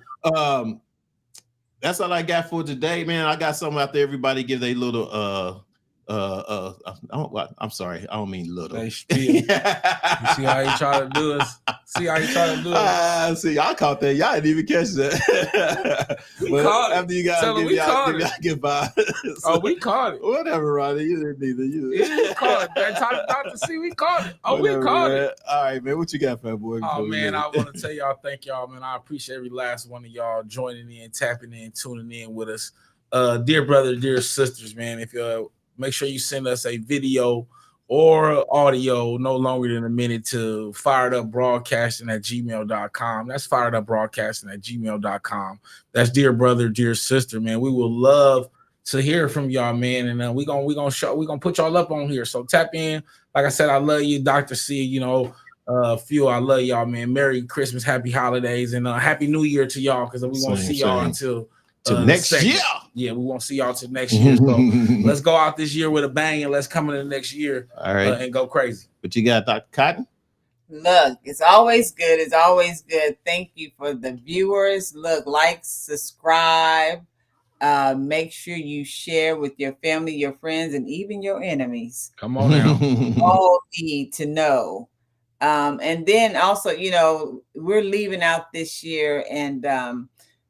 that's all I got for today, man. I got something out there. Everybody give a little I'm sorry, I don't mean little. You see how you try to do it? See, I caught that. Y'all didn't even catch that. We caught after you guys give y'all goodbye. Oh, we caught it. Whatever, Ronnie. You didn't either. You caught it. Dr. C, we caught it. Oh, Whatever, we caught man. it. All right, man. What you got, fat boy? Oh, man, I want to tell y'all, thank y'all, man. I appreciate every last one of y'all joining in, tapping in, tuning in with us. Dear brothers, dear sisters, man, if you make sure you send us a video or audio no longer than a minute to firedupbroadcasting@gmail.com. That's firedupbroadcasting@gmail.com. That's dear brother, dear sister, man. We will love to hear from y'all, man. And we're gonna put y'all up on here. So tap in. Like I said, I love you, Dr. C. You know, few, I love y'all, man. Merry Christmas, happy holidays, and Happy New Year to y'all, because we won't see y'all until next year. Yeah, we won't see y'all till next year. So let's go out this year with a bang, and let's come into the next year, all right, and go crazy. But you got Dr. Cotton. Look, it's always good. It's always good. Thank you for the viewers. Look, like, subscribe. Make sure you share with your family, your friends, and even your enemies. Come on now. All need to know. And then also, you know, we're leaving out this year, and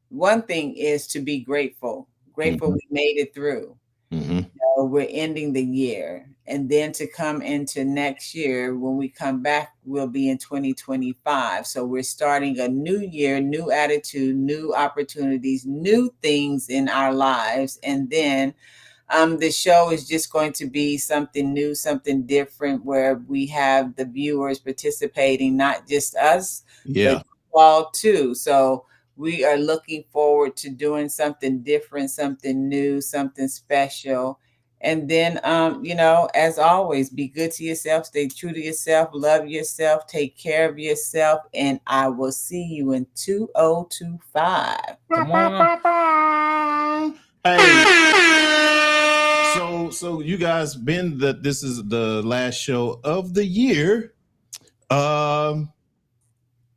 one thing is to be grateful. Grateful we made it through. You know, we're ending the year, and then to come into next year, when we come back, we'll be in 2025. So we're starting a new year, new attitude, new opportunities, new things in our lives. And then the show is just going to be something new, something different, where we have the viewers participating, not just us, but you all too. So we are looking forward to doing something different, something new, something special. And then, you know, as always, be good to yourself, stay true to yourself, love yourself, take care of yourself, and I will see you in 2025. Come on. Hey. So you guys this is the last show of the year. I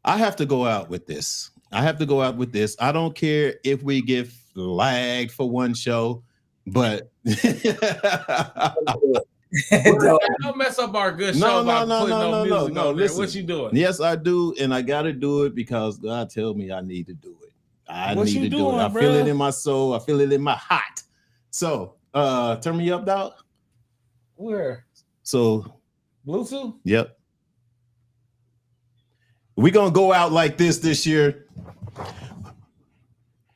have to go out with this. I don't care if we get flagged for one show, but don't mess up our good show. No. Listen, what you doing? Yes, I do, and I got to do it because God tells me I need to do it. I what need to do it. I feel it in my soul. I feel it in my heart. So, turn me up, dog. Where? So, Bluetooth? Yep. We're gonna go out like this year.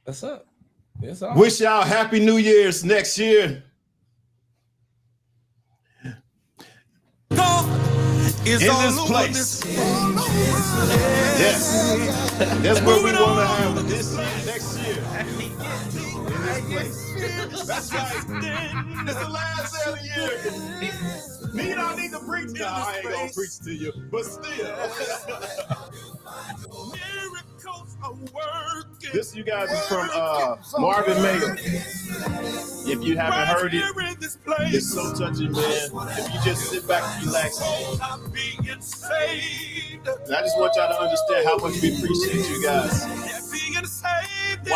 What's up? Wish y'all Happy New Year's next year. In this place. Yes. That's where we want to have this next year. In this place. That's right. It's the last day of the year. Me don't need to preach. No, I ain't gonna preach to you, but still. This, you guys, is from Marvin Mayer. If you haven't heard it, it's so touching, man. If you just sit back and relax. And I just want y'all to understand how much we appreciate you guys. Watch. I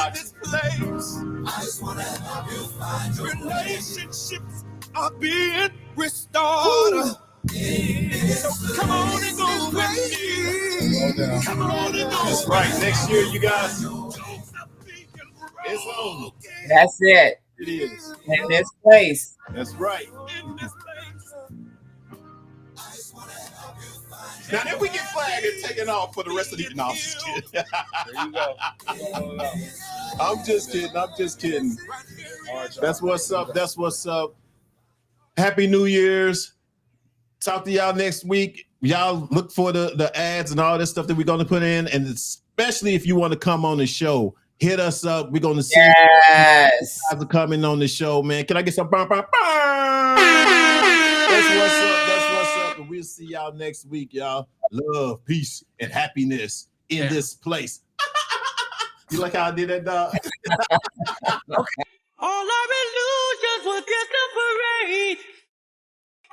just want to help you find your relationships are being restored. So come on and go with me. Come on and go. That's right. Next year, you guys. It's on. That's it. It is. In this place. That's right. Now, if we get flagged and taken off for the rest of the... No, I'm just kidding. There you go. I'm just kidding. That's what's up. Happy New Year's Talk to y'all next week. Y'all look for the ads and all this stuff that we're going to put in. And especially if you want to come on the show, hit us up. We're going to see Yes. you guys are coming on the show, man. Can I get some burn? That's what's up. That's what's up. And we'll see y'all next week, y'all. Love, peace, and happiness in this place. You like how I did that, dog? Okay. All our illusions will disappear,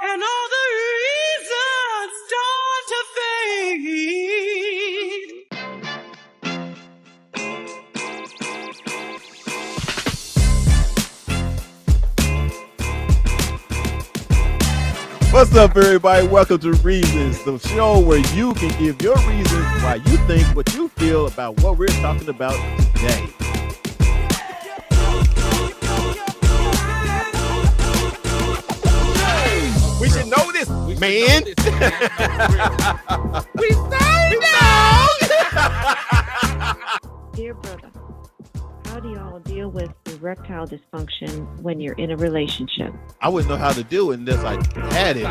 and all the reasons start to fade. What's up, everybody? Welcome to Reasons, the show where you can give your reasons why you think what you feel about what we're talking about today. We should know this, man. We know. Dear brother, how do y'all deal with erectile dysfunction when you're in a relationship? I wouldn't know how to do it unless I had it.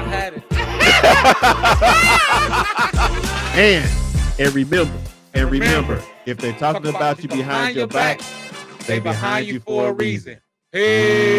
And remember, if they're talking about you behind your back, they behind you for a reason. Hey.